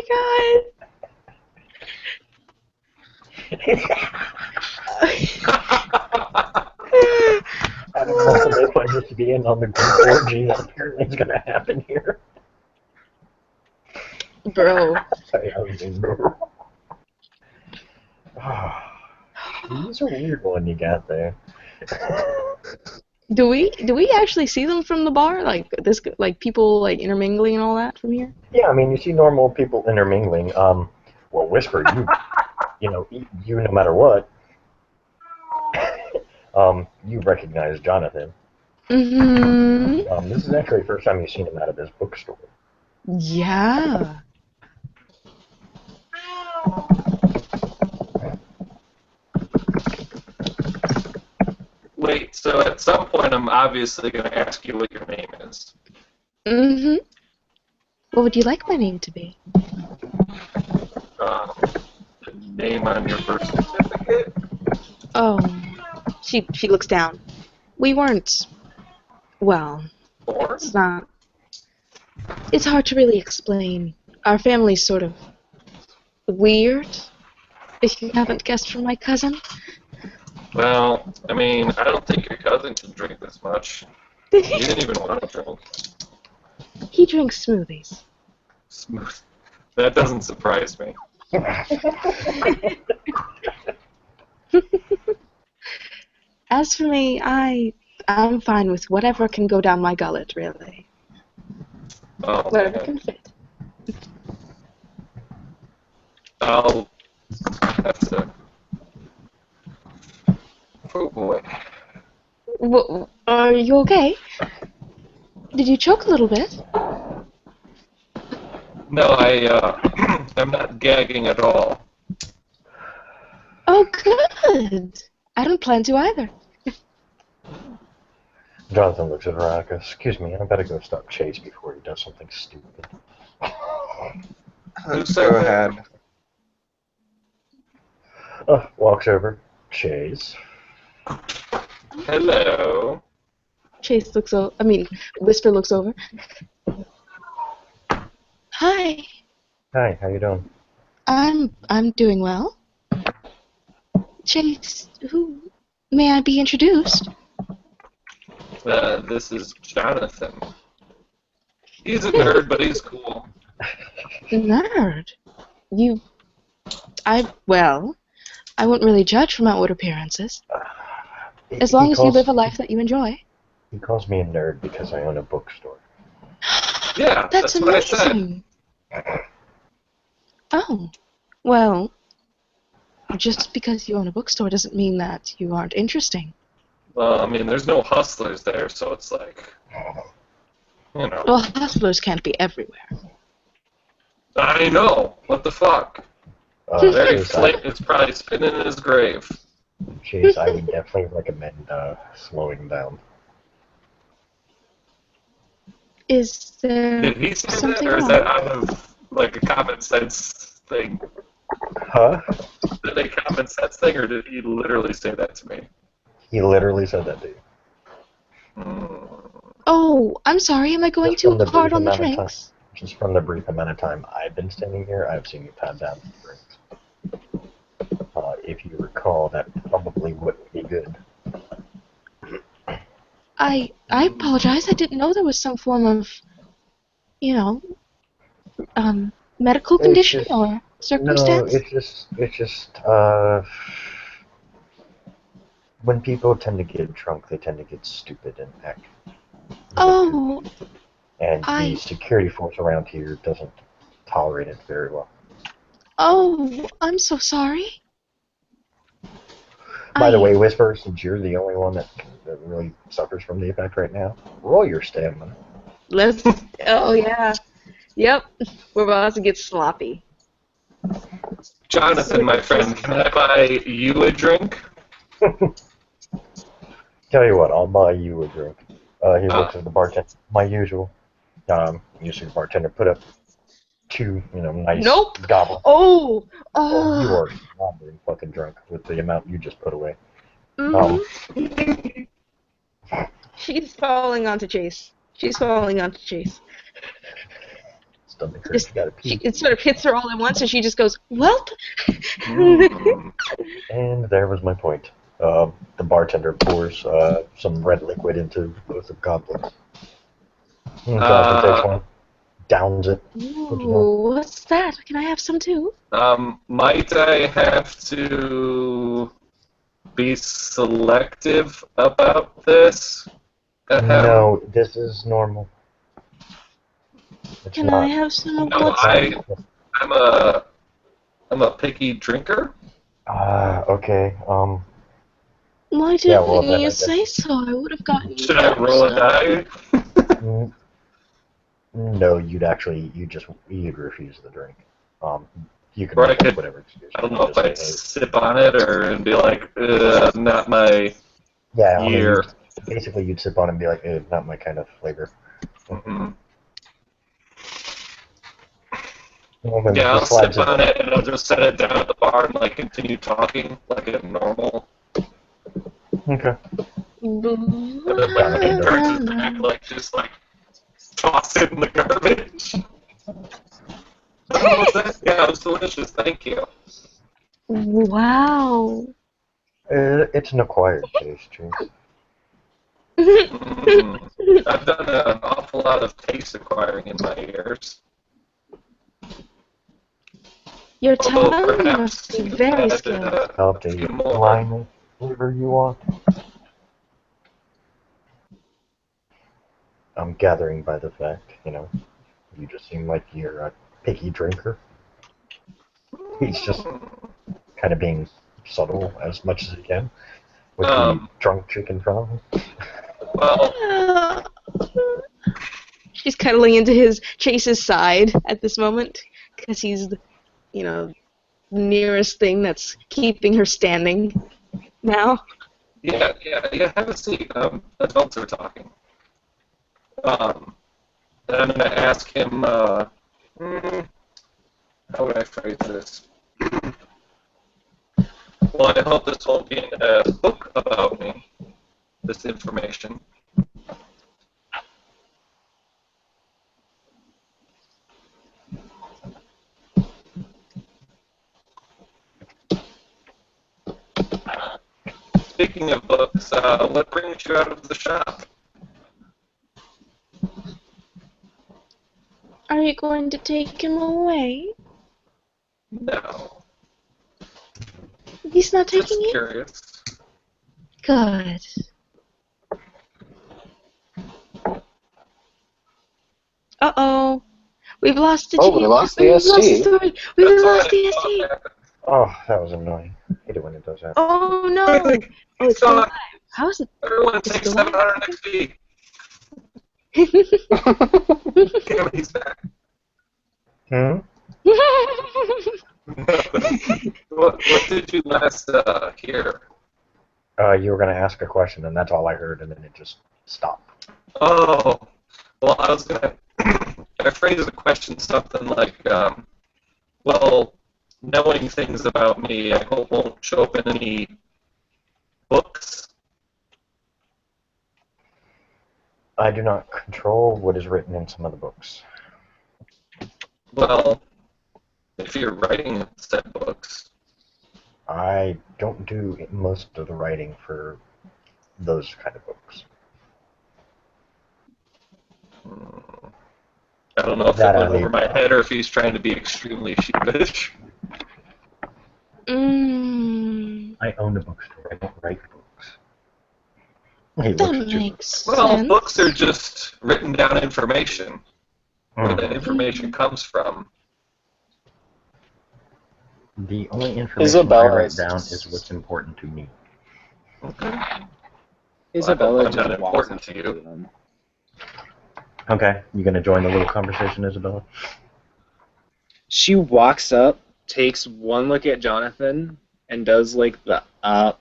S1: I don't know if I just be in on the group orgy that apparently is going to happen here.
S6: god. Bro.
S1: Sorry, I was in bro. He's a weird one you got there.
S6: Do we actually see them from the bar? Like this, like people like intermingling and all that from here?
S1: Yeah, I mean, you see normal people intermingling. Well, Whisper, you know, you no matter what, you recognize Jonathan.
S6: Mm-hmm.
S1: This is actually the first time you've seen him out of this bookstore.
S6: Yeah.
S2: Wait, so at some point I'm obviously going to ask you what your name is.
S6: Mm-hmm. What would you like my name to be?
S2: The name on your birth certificate?
S6: Oh. She looks down. We weren't. Well,
S2: Born?
S6: it's not. It's hard to really explain. Our family's sort of weird. If you haven't guessed from my cousin.
S2: Well, I mean, I don't think your cousin can drink this much. You didn't even want to drink.
S6: He drinks smoothies.
S2: Smooth. That doesn't surprise me.
S6: As for me, I'm fine with whatever can go down my gullet, really.
S2: Oh,
S6: Whatever
S2: man.
S6: can fit.
S2: Oh, that's a... Oh, boy.
S6: Are you okay? Did you choke a little bit?
S2: No, I'm not gagging at all.
S6: Oh, good. I don't plan to either.
S1: Jonathan looks at Veronica. Excuse me, I better go stop Chase before he does something stupid.
S4: Go ahead.
S1: Walks over. Chase.
S2: Hello.
S6: Chase looks over. Whisper looks over. Hi.
S1: Hi, how you doing?
S6: I'm doing well. Chase, who may I be introduced?
S2: This is Jonathan. He's a nerd, but he's cool.
S6: Nerd. You well, I wouldn't really judge from outward appearances. As long as you live a life that you enjoy.
S1: He calls me a nerd because I own a bookstore.
S2: Yeah,
S6: That's
S2: what I said.
S6: amazing. Oh. Well, just because you own a bookstore doesn't mean that you aren't interesting.
S2: Well, I mean, there's no hustlers there, so it's like, you know.
S6: Well, hustlers can't be everywhere.
S2: I know. What the fuck? It's probably spinning in his grave.
S1: Chase, I would definitely recommend slowing down.
S6: Is there
S2: Did he say that,
S6: something
S2: or is
S6: wrong?
S2: that out of like a common sense thing?
S1: Huh?
S2: Did a common sense thing, or did he literally say that to me?
S1: He literally said that to you.
S6: Oh, I'm sorry. Am I going
S1: Just from
S6: too
S1: the
S6: hard
S1: brief
S6: on the
S1: amount of time.
S6: drinks?
S1: Just from the brief amount of time I've been standing here, I've seen you pat down the drinks. If you recall, that probably wouldn't be good.
S6: I apologize. I didn't know there was some form of, medical condition
S1: just-
S6: or
S1: No,
S6: circumstance.
S1: it's just, when people tend to get drunk, they tend to get stupid and act.
S6: Oh,
S1: And
S6: I-
S1: the security force around here doesn't tolerate it very well.
S6: oh, I'm so sorry.
S1: By the way, Whisper, since you're the only one that really suffers from the effect right now, roll your stamina.
S6: Let's. Oh yeah. Yep. We're about to get sloppy.
S2: Jonathan, my friend, can I buy you a drink?
S1: Tell you what, I'll buy you a drink. He looks at the bartender. My usual. Usually the bartender put up two, nice
S6: Nope.
S1: goblets.
S6: Oh.
S1: Oh, you
S6: Oh.
S1: are slobbering fucking drunk with the amount you just put away.
S6: Mhm. She's falling onto Chase. She's falling onto Chase.
S1: Stomach hurts.
S6: Just-
S1: You gotta pee.
S6: It sort of hits her all at once, and she just goes, "Welp."
S1: And there was my point. The bartender pours some red liquid into both of goblets. Jonathan takes one, downs it.
S6: Ooh, what's that? Can I have some too?
S2: Might I have to be selective about this?
S1: No, this is normal. It's
S6: Can
S1: not.
S6: I have some of
S2: No,
S6: what's
S2: I'm a picky drinker.
S1: Okay.
S6: Why
S1: Yeah,
S6: didn't
S1: well, then I
S6: you
S1: guess-
S6: say so? I would have gotten you.
S2: Should I roll a die?
S1: No, you'd refuse the drink. You can
S2: Or I
S1: make up
S2: could-
S1: whatever excuse.
S2: I don't
S1: you
S2: know
S1: want
S2: if
S1: to
S2: I'd
S1: say,
S2: sip on it or be like, not my
S1: yeah,
S2: year.
S1: Basically, you'd sip on it and be like, not my kind of flavor.
S2: Mm-mm.
S1: Well, then
S2: Yeah,
S1: he
S2: I'll
S1: slides
S2: sip
S1: it.
S2: on it and I'll just set it down at the bar and like continue talking like a normal.
S1: Okay.
S2: And then when he turns his back, like just like toss it in the garbage. Oh, what's that? Yeah, it was delicious. Thank you.
S6: Wow.
S1: It's an acquired taste, Chase.
S2: I've done an awful lot of taste acquiring in my years.
S6: Your
S2: Although
S6: tongue
S2: perhaps
S6: must be very
S2: I
S6: skilled.
S1: Up to you. Lime flavor you want. I'm gathering by the fact, you just seem like you're a picky drinker. He's just kind of being subtle as much as he can with the drunk chicken problem.
S2: Well,
S6: She's cuddling into Chase's side at this moment because he's, the nearest thing that's keeping her standing now.
S2: yeah, have a seat. Adults are talking. And I'm going to ask him, how would I phrase this? Well, I hope this won't be a book about me, this information. speaking of books, what brings you out of the shop?
S6: Are you going to take him away?
S2: No,
S6: He's not
S2: just
S6: taking you?
S2: curious.
S6: Good. Uh-oh. We've lost the
S5: Oh, we lost the
S6: We've lost the
S5: ST.
S6: story. We've
S2: That's
S6: lost the
S2: all
S6: ST.
S2: right.
S1: Oh, that was annoying. I hate it when it does that.
S6: Oh, no. Oh, it's still alive. How is it?
S2: Everyone
S6: It's
S2: take
S6: still
S2: 700 XP. Damn, he's back.
S1: Hmm?
S2: what did you last hear?
S1: You were going to ask a question, and that's all I heard, and then it just stopped.
S2: Oh, well, I was going to I phrase the question something like, well, knowing things about me, I hope won't show up in any books.
S1: I do not control what is written in some of the books.
S2: Well, if you're writing said books,
S1: I don't do most of the writing for those kind of books.
S2: I don't know if
S1: That
S2: it
S1: I
S2: went over
S1: leave.
S2: my head or if he's trying to be extremely sheepish.
S1: I own a bookstore. I don't write books. Hey,
S6: That
S1: looks at you.
S6: makes
S2: Well,
S6: sense.
S2: books are just written down information. Where that
S1: Mhm.
S2: information comes from.
S1: The only information I
S5: Isabella
S1: write
S5: is
S1: down is what's important to me.
S2: Okay.
S3: Isabella
S2: I'm not
S3: just walks
S2: important
S3: up
S2: to
S3: to
S2: you.
S3: them.
S1: Okay, you gonna join the little conversation, Isabella?
S3: She walks up, takes one look at Jonathan, and does like the up,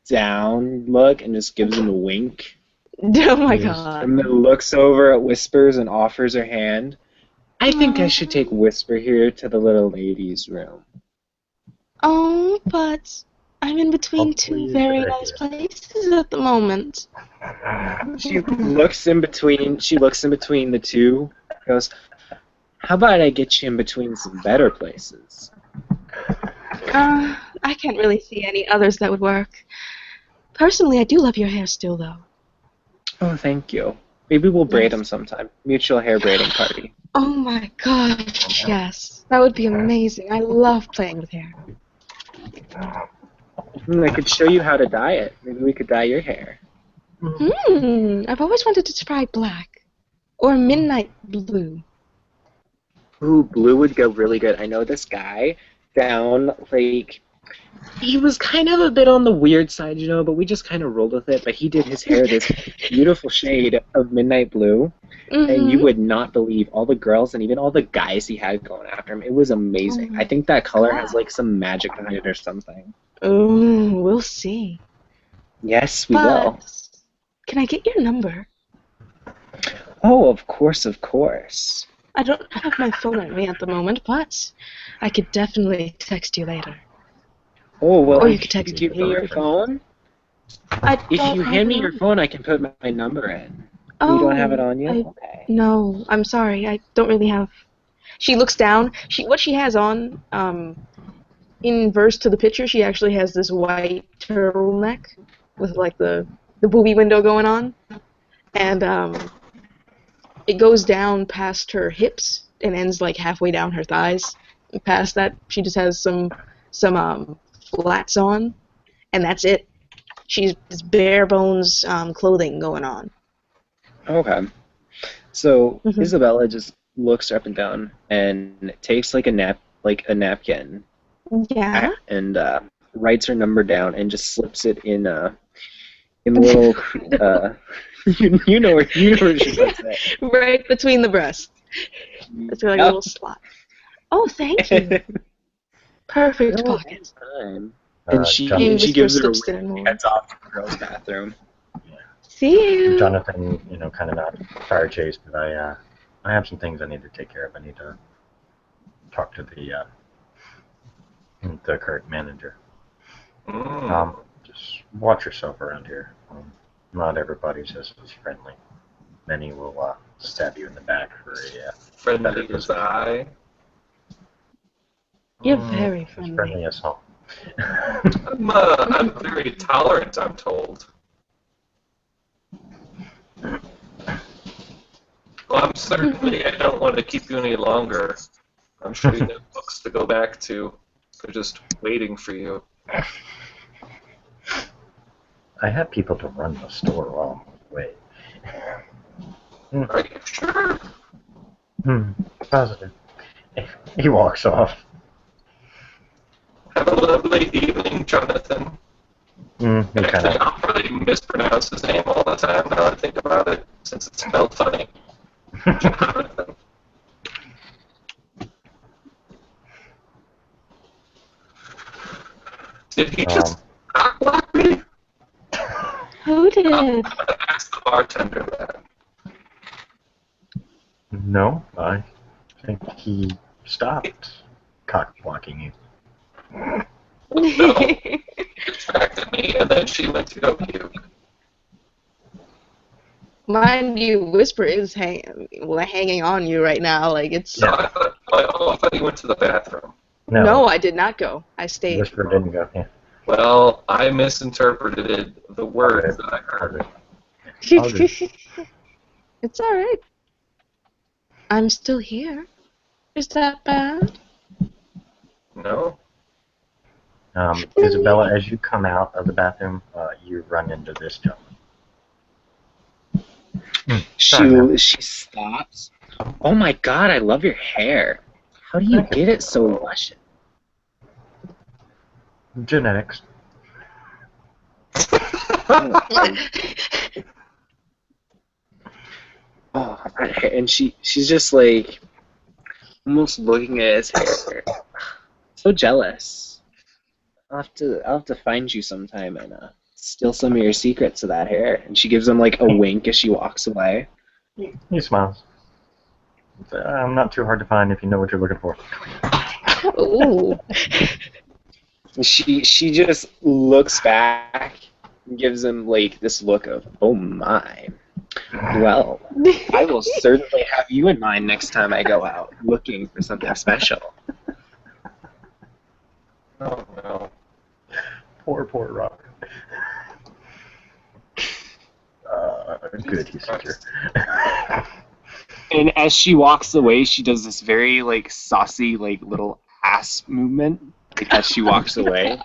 S3: down look, and just gives him a wink.
S6: Oh my
S1: Yes.
S6: god.
S3: And then looks over at Whispers and offers her hand. I think I should take Whisper here to the little lady's room.
S6: Oh, but I'm in between
S1: Hopefully
S6: two
S1: it's
S6: very
S1: better
S6: nice
S1: here.
S6: places at the moment.
S3: She looks in between. She looks in between the two. Goes, "How about I get you in between some better places?"
S6: I can't really see any others that would work. Personally, I do love your hair still, though.
S3: Oh, thank you. Maybe we'll braid them sometime. Mutual hair braiding party.
S6: Oh my gosh, yes. That would be amazing. I love playing with hair.
S3: I could show you how to dye it. Maybe we could dye your hair.
S6: I've always wanted to try black. Or midnight blue.
S3: Ooh, blue would go really good. I know this guy down, like, he was kind of a bit on the weird side, you know, but we just kind of rolled with it. But he did his hair this beautiful shade of midnight blue, and you would not believe all the girls and even all the guys he had going after him. It was amazing. I think that color has, like, some magic behind it or something.
S6: Ooh, we'll see.
S3: Yes, we will.
S6: But can I get your number?
S3: Oh, of course, of course.
S6: I don't have my phone on me at the moment, but I could definitely text you later.
S3: Oh, well,
S6: Or you
S3: if
S6: could
S3: you
S6: text
S3: give
S6: me
S3: me your
S6: later.
S3: phone,
S6: I
S3: if
S6: don't
S3: you
S6: have
S3: hand me
S6: it
S3: your
S6: on.
S3: phone, I can put my number in.
S6: Oh,
S3: You don't have it on you?
S6: I-
S3: Okay.
S6: No, I'm sorry. I don't really have. She looks down. What she has on, inverse to the picture, she actually has this white turtleneck with like the boobie window going on, and it goes down past her hips and ends like halfway down her thighs. And past that, she just has some flats on, and that's it. She's just bare bones clothing going on.
S3: Okay. So
S6: Mhm.
S3: Isabella just looks her up and down and takes like a napkin
S6: Yeah.
S3: and writes her number down and just slips it in a little you know where she puts it.
S6: Right between the breasts. It's like a little slot. Oh, thank you. Perfect
S3: No,
S6: pocket.
S3: anytime. And she
S1: Jonathan,
S3: and she gives her a
S6: slips it
S3: wink
S6: in
S3: and
S6: more.
S3: heads off to the girls' bathroom.
S6: See you.
S1: Jonathan, kind of not fire chased, but I have some things I need to take care of. I need to talk to the current manager. Just watch yourself around here. Not everybody's as friendly. Many will stab you in the back for a
S2: Friendly as I.
S6: You're very
S1: as
S6: friendly.
S1: friendly as home.
S2: I'm very tolerant, I'm told. Well, I don't want to keep you any longer. I'm sure you have books to go back to. They're just waiting for you.
S1: I have people to run the store while I'm away.
S2: Are you sure?
S1: Positive. He walks off.
S2: Have a lovely evening, Jonathan.
S1: He kind
S2: Actually,
S1: of.
S2: I'll probably mispronounce his name all the time now I think about it, since it's spelled funny. Jonathan. Did he just not block me?
S6: Who did?
S2: I'm gonna ask the bartender that.
S1: No, I think he stopped cock blocking you.
S2: He distracted me, and then she went to go puke.
S6: Mind you, Whisper is hanging on you right now. Like it's.
S2: So I thought he went to the bathroom.
S6: No, I did not go. I stayed.
S1: Whisper didn't go. Yeah.
S2: Well, I misinterpreted the words that I heard.
S6: It's all right. I'm still here. Is that bad?
S2: No?
S1: Isabella, as you come out of the bathroom, you run into this gentleman.
S3: She stops. Oh my god, I love your hair. How do you get it so luscious?
S1: Genetics.
S3: Oh, and she's just like almost looking at his hair. So jealous. I'll have to find you sometime and steal some of your secrets of that hair. And she gives him like a wink as she walks away.
S1: He smiles. I'm not too hard to find if you know what you're looking for.
S6: Ooh.
S3: She just looks back and gives him like this look of, oh my. Well, I will certainly have you in mind next time I go out looking for something special.
S2: Oh, no.
S1: Poor Robert. Good, he's here.
S3: And as she walks away, she does this very like saucy like little ass movement like, as she walks away.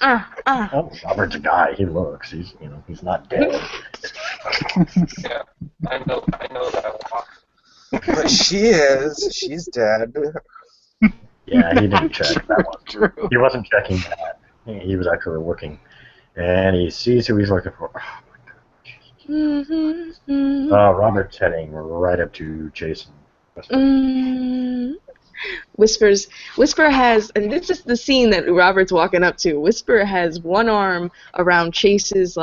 S1: Oh, Robert's a guy. He looks. He's not dead.
S2: Yeah, I know that walk.
S4: But she is. She's dead.
S1: Yeah, he didn't check that one.
S3: True.
S1: He wasn't checking that. He was actually looking, and he sees who he's looking for. Robert's heading right up to Jason.
S6: Whisper has, and this is the scene that Robert's walking up to. Whisper has one arm around Chase's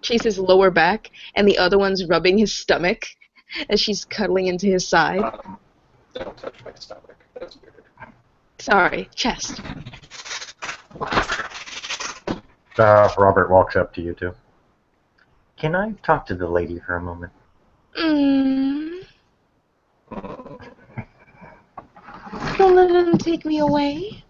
S6: Chase's lower back, and the other one's rubbing his stomach as she's cuddling into his side.
S2: Don't touch my stomach. That's weird.
S6: Sorry, chest.
S1: Robert walks up to you two. Can I talk to the lady for a moment?
S6: Don't let him take me away.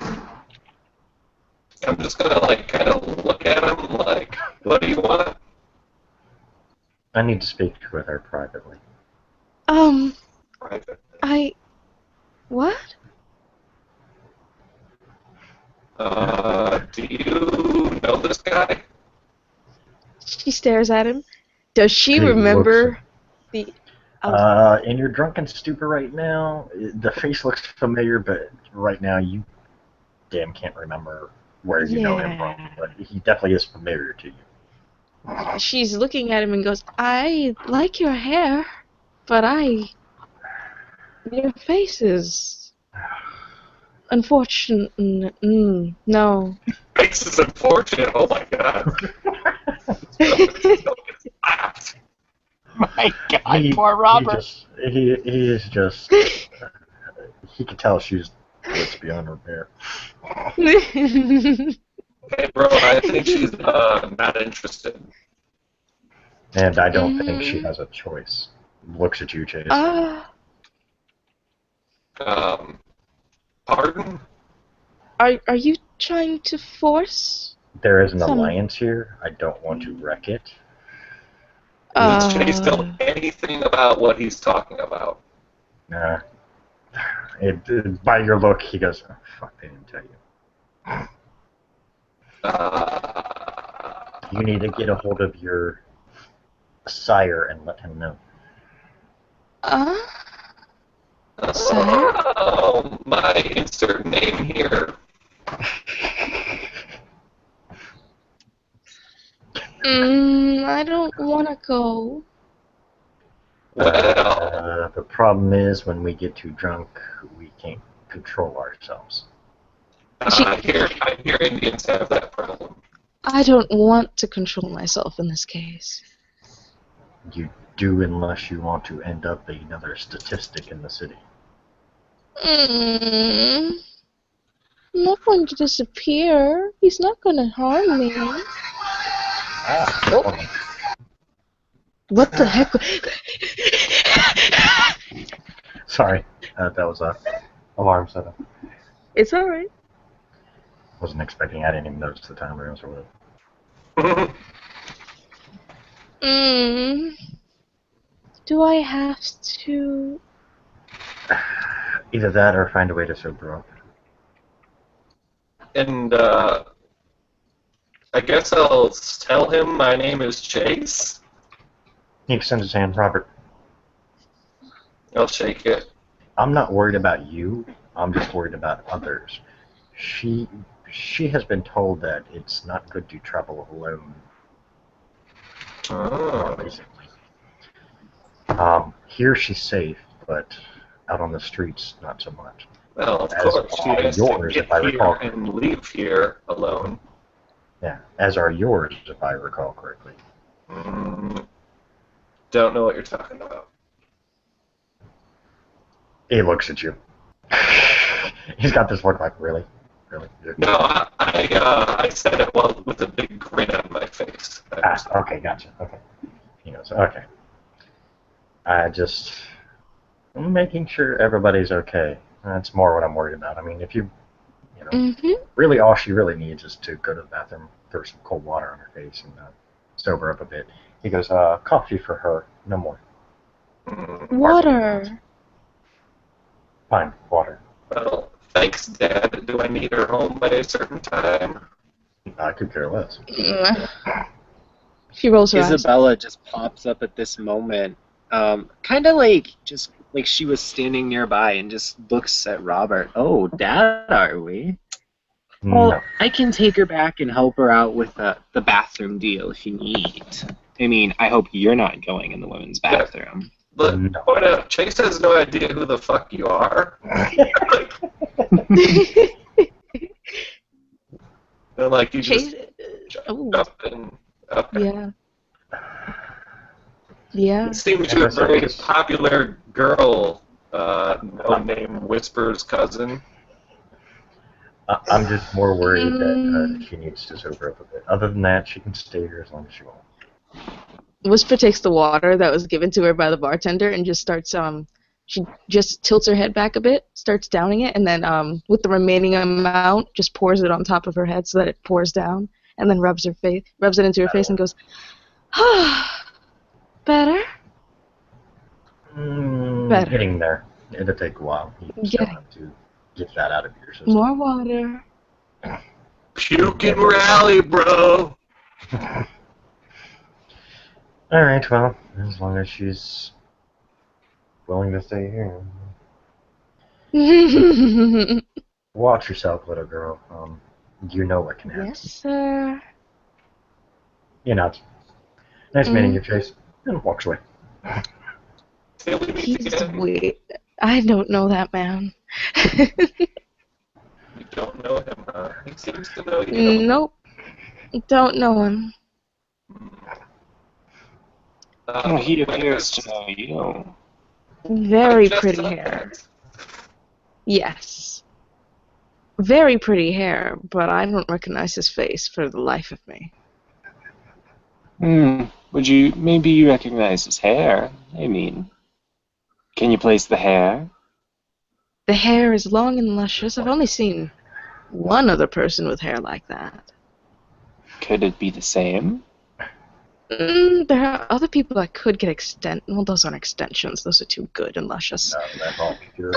S2: I'm just gonna kind of look at him like, what do you want?
S1: I need to speak with her privately.
S2: Private.
S6: What?
S2: Do you know this guy?
S6: She stares at him. Does she
S1: He
S6: remember the...
S1: In your drunken stupor right now, the face looks familiar, but right now you can't remember where you know him from. But he definitely is familiar to you.
S6: She's looking at him and goes, I like your hair, but your face is unfortunate. No.
S2: Face is unfortunate. Oh my god.
S3: My God, poor Robert.
S1: He is just. He can tell she's just beyond repair.
S2: Hey, bro, I think she's not interested.
S1: And I don't think she has a choice. Looks at you, Chase.
S2: Pardon?
S6: Are you trying to force?
S1: There is an
S6: Some-
S1: alliance here. I don't want to wreck it.
S2: Does Chase know anything about what he's talking about?
S1: Nah. By your look, he goes, oh, fuck, they didn't tell you. You need to get a hold of your sire and let him know.
S6: Sire?
S2: Oh, my insert name here.
S6: I don't want to go.
S2: Well,
S1: The problem is when we get too drunk, we can't control ourselves.
S2: I hear Indians have that problem.
S6: I don't want to control myself in this case.
S1: You do unless you want to end up another statistic in the city.
S6: I'm not going to disappear. He's not going to harm me.
S1: Oh.
S6: What the heck?
S1: Sorry, that was a alarm setup.
S6: It's alright.
S1: Wasn't expecting. I didn't even notice the timer or whatever.
S6: Do I have to?
S1: Either that or find a way to sober up.
S2: And I guess I'll tell him my name is Chase.
S1: He extends his hand, Robert.
S2: I'll shake it.
S1: I'm not worried about you. I'm just worried about others. She has been told that it's not good to travel alone.
S2: Oh.
S1: Basically. Here she's safe, but out on the streets, not so much.
S2: Well, of
S1: As
S2: course, she
S1: are
S2: has
S1: yours,
S2: to
S1: if I
S2: get here
S1: recall.
S2: and leave here alone.
S1: Yeah, as are yours, if I recall correctly.
S2: Don't know what you're talking about.
S1: He looks at you. He's got this look like, really? Really?
S2: No, I said it with a big grin on my face.
S1: Okay, gotcha. Okay. He goes, okay. I'm making sure everybody's okay. That's more what I'm worried about. I mean, if you know, really all she really needs is to go to the bathroom, throw some cold water on her face, and sober up a bit. He goes, coffee for her, no more.
S6: Water.
S1: Fine, water.
S2: Well, thanks, Dad. Do I need her home by a certain time?
S1: I could care less.
S6: She rolls her eyes.
S3: Isabella just pops up at this moment, kind of like just like she was standing nearby and just looks at Robert. Oh, Dad, are we? Well,
S1: No.
S3: I can take her back and help her out with the bathroom deal if you need. I mean, I hope you're not going in the women's bathroom.
S2: Look,
S1: No.
S2: point out, Chase has no idea who the fuck you are. And like you
S6: Chase.
S2: just
S6: Oh,
S2: up and up.
S6: yeah. Yeah.
S2: It seems you're a very popular girl, no name Whisper's cousin.
S1: I'm just more worried that she needs to sober up a bit. Other than that, she can stay here as long as she wants.
S6: Whisper takes the water that was given to her by the bartender and just starts she just tilts her head back a bit, starts downing it, and then with the remaining amount just pours it on top of her head so that it pours down, and then rubs it into her face and goes, better? Better.
S1: Getting there. It'll take a while. You still have to get that out of your system.
S6: More water.
S2: Puke and rally, bro.
S1: Alright, well, as long as she's willing to stay here. Watch yourself, little girl. You know what can happen.
S6: Yes, sir.
S1: You know. Nice meeting you, Chase. And walks away.
S2: Till we meet
S6: He's
S2: again.
S6: weird. I don't know that man.
S2: You don't know him, huh? He seems to know you.
S6: Nope. Don't know him.
S3: He appears to know you.
S6: Very
S2: Just
S6: pretty
S2: like
S6: hair.
S2: that.
S6: Yes. Very pretty hair, but I don't recognize his face for the life of me.
S3: Would you maybe recognize his hair? I mean, can you place the hair?
S6: The hair is long and luscious. I've only seen one other person with hair like that.
S3: Could it be the same?
S6: There are other people that could get well, those aren't extensions. Those are too good and luscious.
S1: No, that's all pure.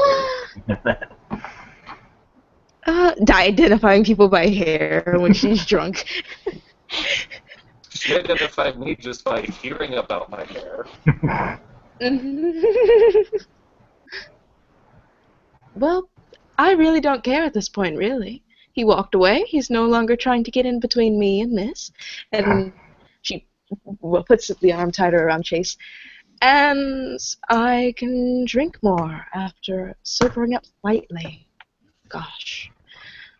S6: Identifying people by hair when she's drunk.
S2: She identified me just by hearing about my hair.
S6: Well, I really don't care at this point, really. He walked away. He's no longer trying to get in between me and this. And she puts the arm tighter around Chase. And I can drink more after sobering up slightly. Gosh.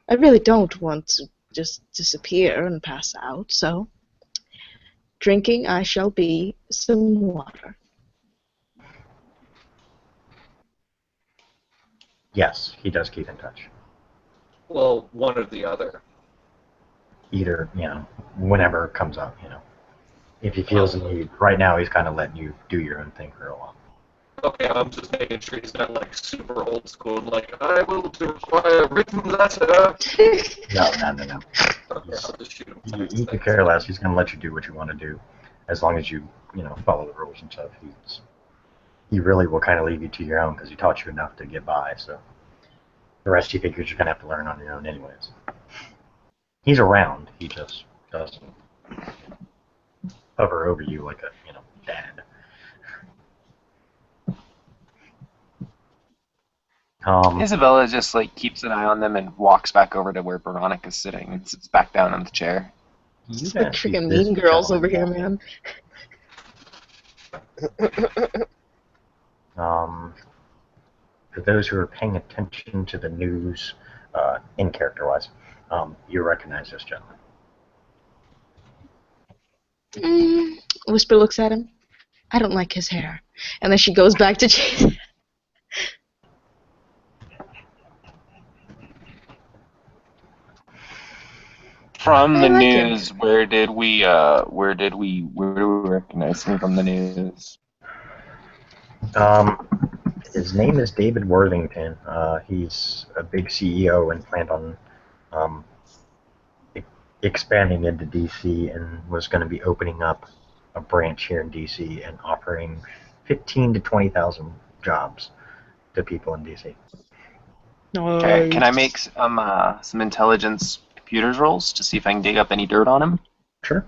S6: I really don't want to just disappear and pass out, so drinking I shall be some water.
S1: Yes, he does keep in touch.
S2: Well, one or the other.
S1: Either, whenever it comes up, If he feels the need. Right now, he's kind of letting you do your own thing for a while.
S2: Okay, I'm just making sure he's not like super old school, like, I will require a written letter.
S1: No.
S2: Okay, I'll just shoot him.
S1: He could care less. He's going to let you do what you want to do, as long as you, follow the rules and stuff. He really will kind of leave you to your own because he taught you enough to get by. So the rest he figures you're going to have to learn on your own anyways. He's around. He just doesn't hover over you like a, dad.
S3: Isabella just keeps an eye on them and walks back over to where Veronica's sitting and sits back down on the chair.
S6: It's like freaking Mean Girls over here, man.
S1: For those who are paying attention to the news, in character-wise, you recognize this gentleman.
S6: Whisper looks at him. I don't like his hair. And then she goes back to Chase.
S3: From the
S6: like
S3: news, where do we recognize him from the news?
S1: His name is David Worthington. He's a big CEO and planned on expanding into DC and was going to be opening up a branch here in DC and offering 15 to 20,000 jobs to people in DC.
S3: Okay, can I make some intelligence computers rolls to see if I can dig up any dirt on him?
S1: Sure.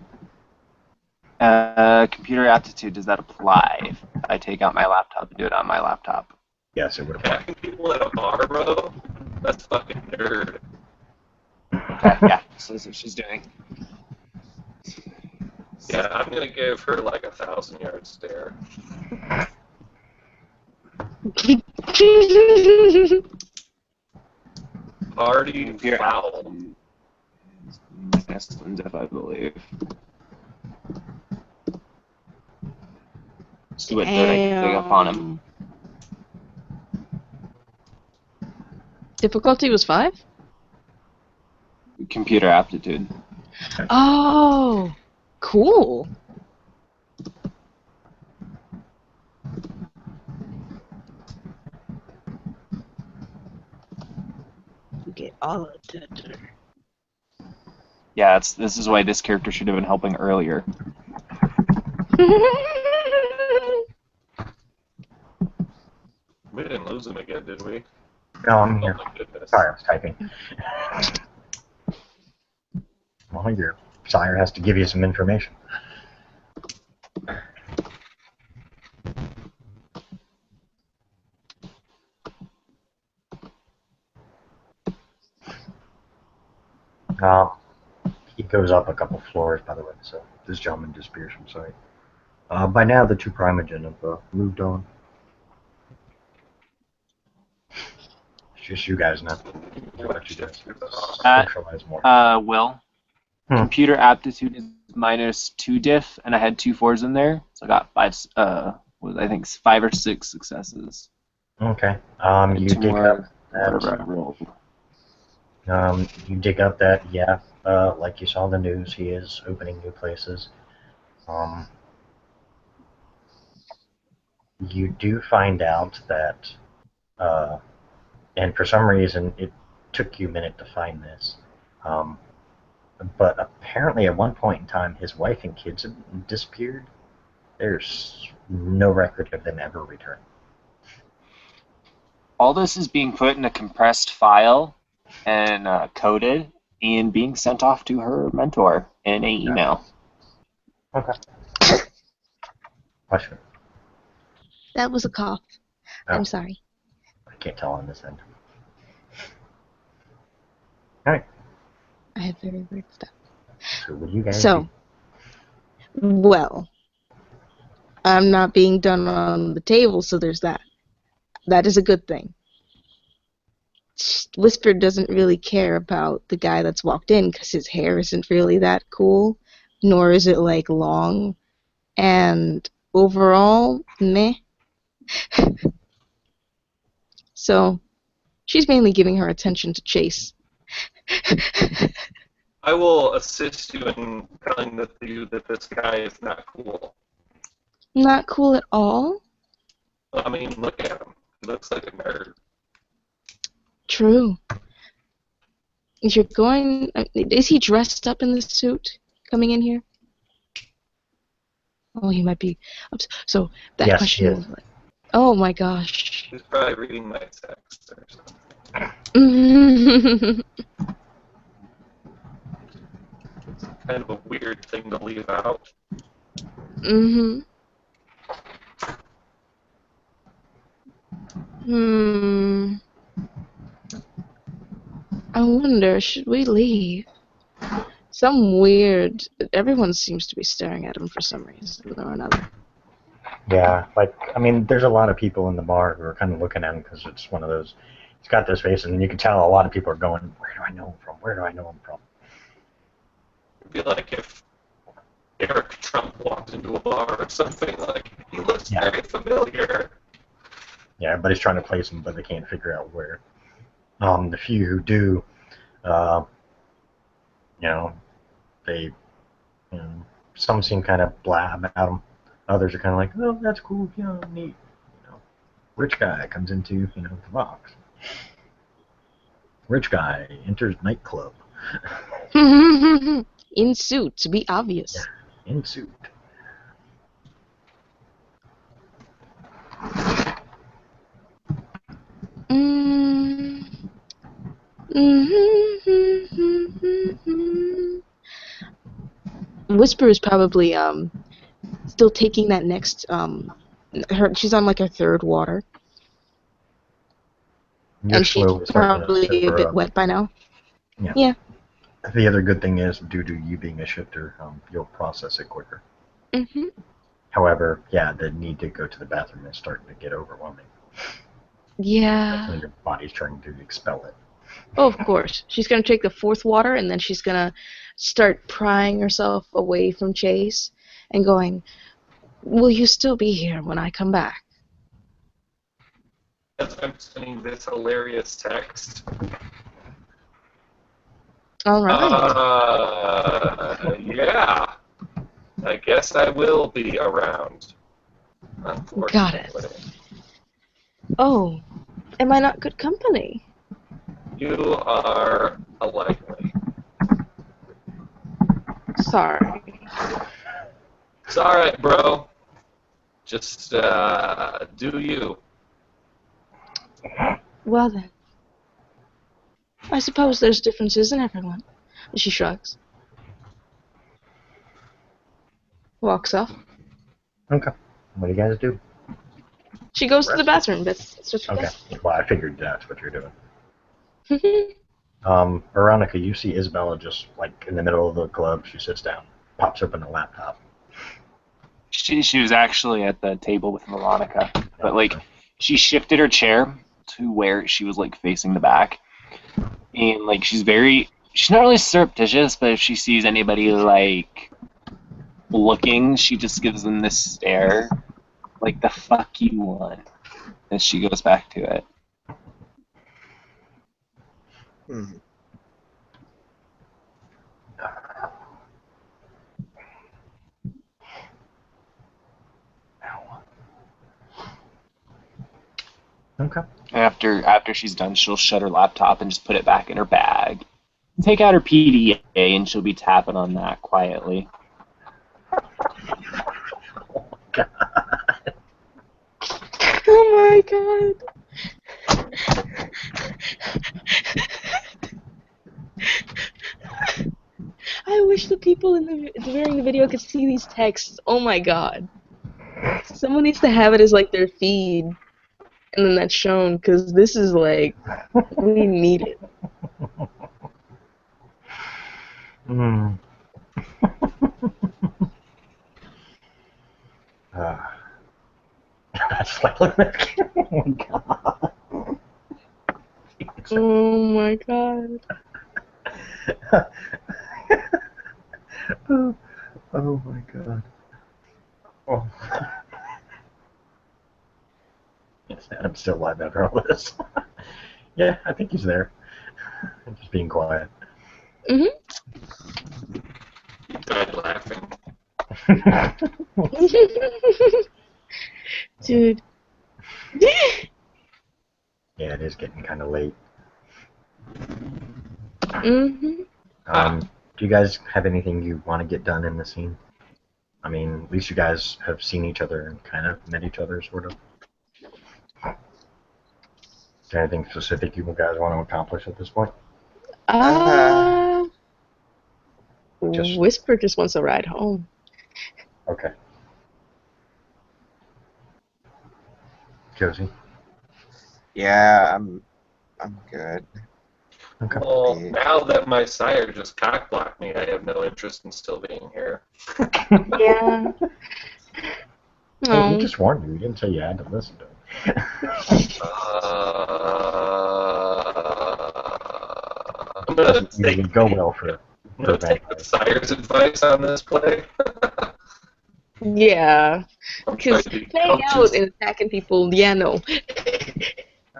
S3: Computer aptitude, does that apply if I take out my laptop and do it on my laptop?
S1: Yes, it would apply.
S2: Attacking people at a bar, bro? That's fucking nerd.
S3: Okay, yeah, so that's what she's doing.
S2: Yeah, I'm gonna give her like 1,000-yard stare. Party
S3: Computer
S2: foul.
S3: aptitude. Minus one diff, I believe. See what dirt I can dig up on him.
S6: Difficulty was 5?
S3: Computer aptitude.
S6: Oh, cool. You get all of that.
S3: Yeah, this is why this character should have been helping earlier.
S2: We didn't lose him again, did we?
S1: No, I'm here.
S2: Oh my goodness.
S1: Sorry, I was typing. Well, your sire has to give you some information. He goes up a couple floors, by the way, so this gentleman disappears from sight. By now, the two Primogen have moved on. It's just you guys now. I'll let you guys socialize more.
S3: Will. Computer aptitude is minus 2 diff, and I had 2 4s in there, so I got 5 or 6 successes.
S1: Okay. You
S3: Two
S1: dig
S3: more,
S1: up
S3: whatever I rolled.
S1: you dig up that, yeah, like you saw in the news, he is opening new places. You do find out that And for some reason, it took you a minute to find this. Um, but apparently, at one point in time, his wife and kids had disappeared. There's no record of them ever returning.
S3: All this is being put in a compressed file and coded and being sent off to her mentor in an email.
S1: Okay. Question.
S6: That was a cough.
S1: Oh.
S6: I'm sorry.
S1: I can't tell on this end. Alright,
S6: I have very weird stuff.
S1: so what do you guys
S6: So, well, I'm not being done on the table, so there's that. That is a good thing. Whisper doesn't really care about the guy that's walked in because his hair isn't really that cool, nor is it like long, and overall, meh. So, she's mainly giving her attention to Chase.
S2: I will assist you in telling you that this guy is not cool.
S6: Not cool at all?
S2: I mean, look at him. He looks like a nerd.
S6: True. Is he dressed up in this suit coming in here? Oh, he might be. So that
S1: Yes,
S6: question
S1: he is.
S6: was like, oh my gosh.
S2: He's probably reading my text or something. It's kind of a weird thing to leave out.
S6: I wonder, should we leave? Everyone seems to be staring at him for some reason or another.
S1: Yeah, I mean, there's a lot of people in the bar who are kind of looking at him because it's one of those, he's got this face, and you can tell a lot of people are going, where do I know him from? Where do I know him from?
S2: It'd be like if Eric Trump walked into a bar or something, like, he looks very familiar.
S1: Yeah, everybody's trying to place him, but they can't figure out where. The few who do, some seem kind of blah about him. Others are kind of like, oh, that's cool, neat. Rich guy comes into, the box. Rich guy enters nightclub.
S6: In suit, to be obvious.
S1: Yeah, in suit.
S6: Whisper is probably still taking that next she's on like her third water.
S1: You're
S6: and she's
S1: slowly starting to
S6: probably a
S1: sober
S6: bit
S1: up.
S6: wet by now.
S1: Yeah. The other good thing is, due to you being a shifter, you'll process it quicker.
S6: Mm-hmm.
S1: However, the need to go to the bathroom is starting to get overwhelming.
S6: Yeah.
S1: When your body's trying to expel it.
S6: Oh, of course. She's going to take the fourth water, and then she's going to start prying herself away from Chase and going, will you still be here when I come back?
S2: As I'm sending this hilarious text.
S6: All right.
S2: Yeah. I guess I will be around.
S6: Got it. Oh, am I not good company?
S2: You are unlikely.
S6: Sorry.
S2: It's alright, bro. Just, do you.
S6: Well then. I suppose there's differences in everyone. She shrugs. Walks off.
S1: Okay. What do you guys do?
S6: She goes to the bathroom. That's what she
S1: Okay.
S6: does.
S1: Well, I figured that's what you're doing. Veronica, you see Isabella just like in the middle of the club. She sits down, pops open a laptop.
S3: She was actually at the table with Veronica, but like she shifted her chair to where she was like facing the back, and like she's not really surreptitious, but if she sees anybody like looking, she just gives them this stare, like the fuck you want, as she goes back to it.
S1: Okay.
S3: After she's done, she'll shut her laptop and just put it back in her bag. Take out her PDA and she'll be tapping on that quietly.
S6: Oh my god. I wish the people during the video could see these texts. Oh my god. Someone needs to have it as like their feed, and then that's shown, because this is like, we need it.
S1: Hmm. That's like, oh my god.
S6: Oh my god.
S1: Oh my god. Oh. Yes, Adam's still alive after all this. Yeah, I think he's there. I'm just being quiet.
S6: Mhm.
S2: He died laughing.
S6: Dude.
S1: Yeah, it is getting kind of late.
S6: Mhm.
S1: Do you guys have anything you want to get done in the scene? I mean, at least you guys have seen each other and kind of met each other, sort of. Is there anything specific you guys want to accomplish at this point? Just-
S6: Whisper just wants a ride home.
S1: Okay. Josie?
S4: Yeah, I'm good.
S1: Okay.
S2: Well, now that my sire just cock-blocked me, I have no interest in still being here.
S6: Yeah.
S1: Hey, he
S6: Oh.
S1: just warned you. He didn't say you had to listen to him.
S2: I'm gonna
S1: Doesn't usually
S2: take,
S1: go well for
S2: I'm gonna take the
S1: vampires.
S2: sire's advice on this play.
S6: Yeah.
S2: I'm trying
S6: Because
S2: to be
S6: playing
S2: coaches.
S6: out and attacking people, yeah, no.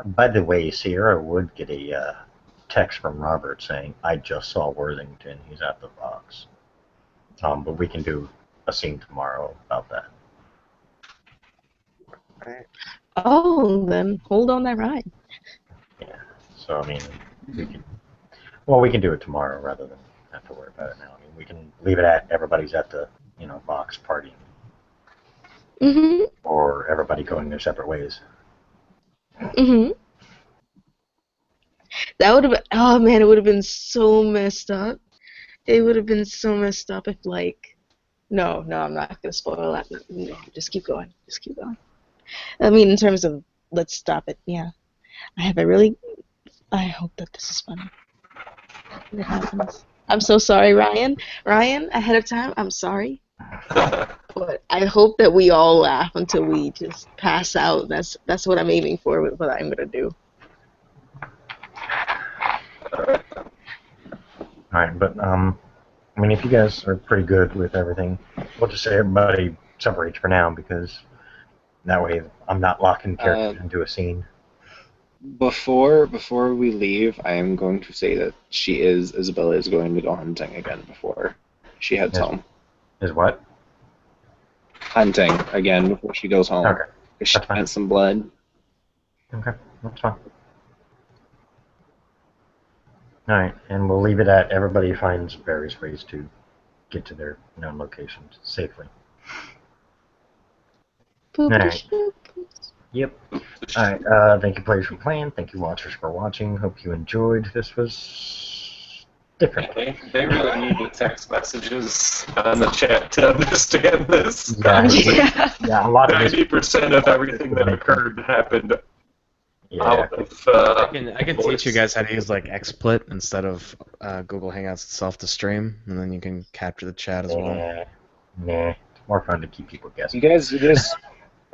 S1: By the way, Sierra would get a text from Robert saying, "I just saw Worthington. He's at the box." But we can do a scene tomorrow about that.
S4: Right.
S6: Oh, then hold on that ride.
S1: Yeah. So I mean, we can. Well, we can do it tomorrow rather than have to worry about it now. I mean, we can leave it at everybody's at the box party,
S6: Mhm.
S1: or everybody going their separate ways.
S6: Mhm. That would have been. Oh man, it would have been so messed up. It would have been so messed up if like. No, I'm not gonna spoil that. No, just keep going. Just keep going. I mean, in terms of let's stop it. Yeah, I hope that this is funny. When it happens. I'm so sorry, Ryan. Ryan, ahead of time, I'm sorry. But I hope that we all laugh until we just pass out. That's what I'm aiming for with what I'm gonna do.
S2: Alright.
S1: All right, but I mean, if you guys are pretty good with everything, we'll just say everybody separates for now because that way I'm not locking characters into a scene.
S3: Before we leave, I am going to say that Isabella is going to go hunting again before she heads
S1: Yes.
S3: home.
S1: Is what?
S3: Hunting again before she goes home.
S1: Okay,
S3: Because she
S1: that's fine.
S3: wants some blood.
S1: Okay, that's fine. All right, and we'll leave it at everybody finds various ways to get to their known locations safely. Alright. Yep. Alright, thank you players for playing, thank you watchers for watching, hope you enjoyed. This was different.
S2: They really need the text messages on the chat to understand this.
S1: Yeah,
S6: Yeah.
S1: yeah, a lot of this.
S2: 90% of everything that occurred happened
S1: Yeah,
S2: out of.
S7: I can teach you guys how to use like XSplit instead of Google Hangouts itself to stream, and then you can capture the chat as well.
S1: nah, it's more fun to keep people guessing.
S3: You guys,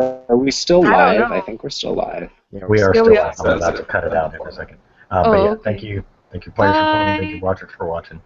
S3: are we still
S6: I don't
S3: live?
S6: know.
S3: I think we're still live.
S7: Yeah,
S1: We are
S6: Yeah,
S1: still
S6: we
S1: live.
S6: are.
S1: I'm about to cut it out in a second.
S6: Oh,
S1: But yeah,
S6: okay.
S1: thank you players for playing, thank you
S6: Bye.
S1: watchers for watching.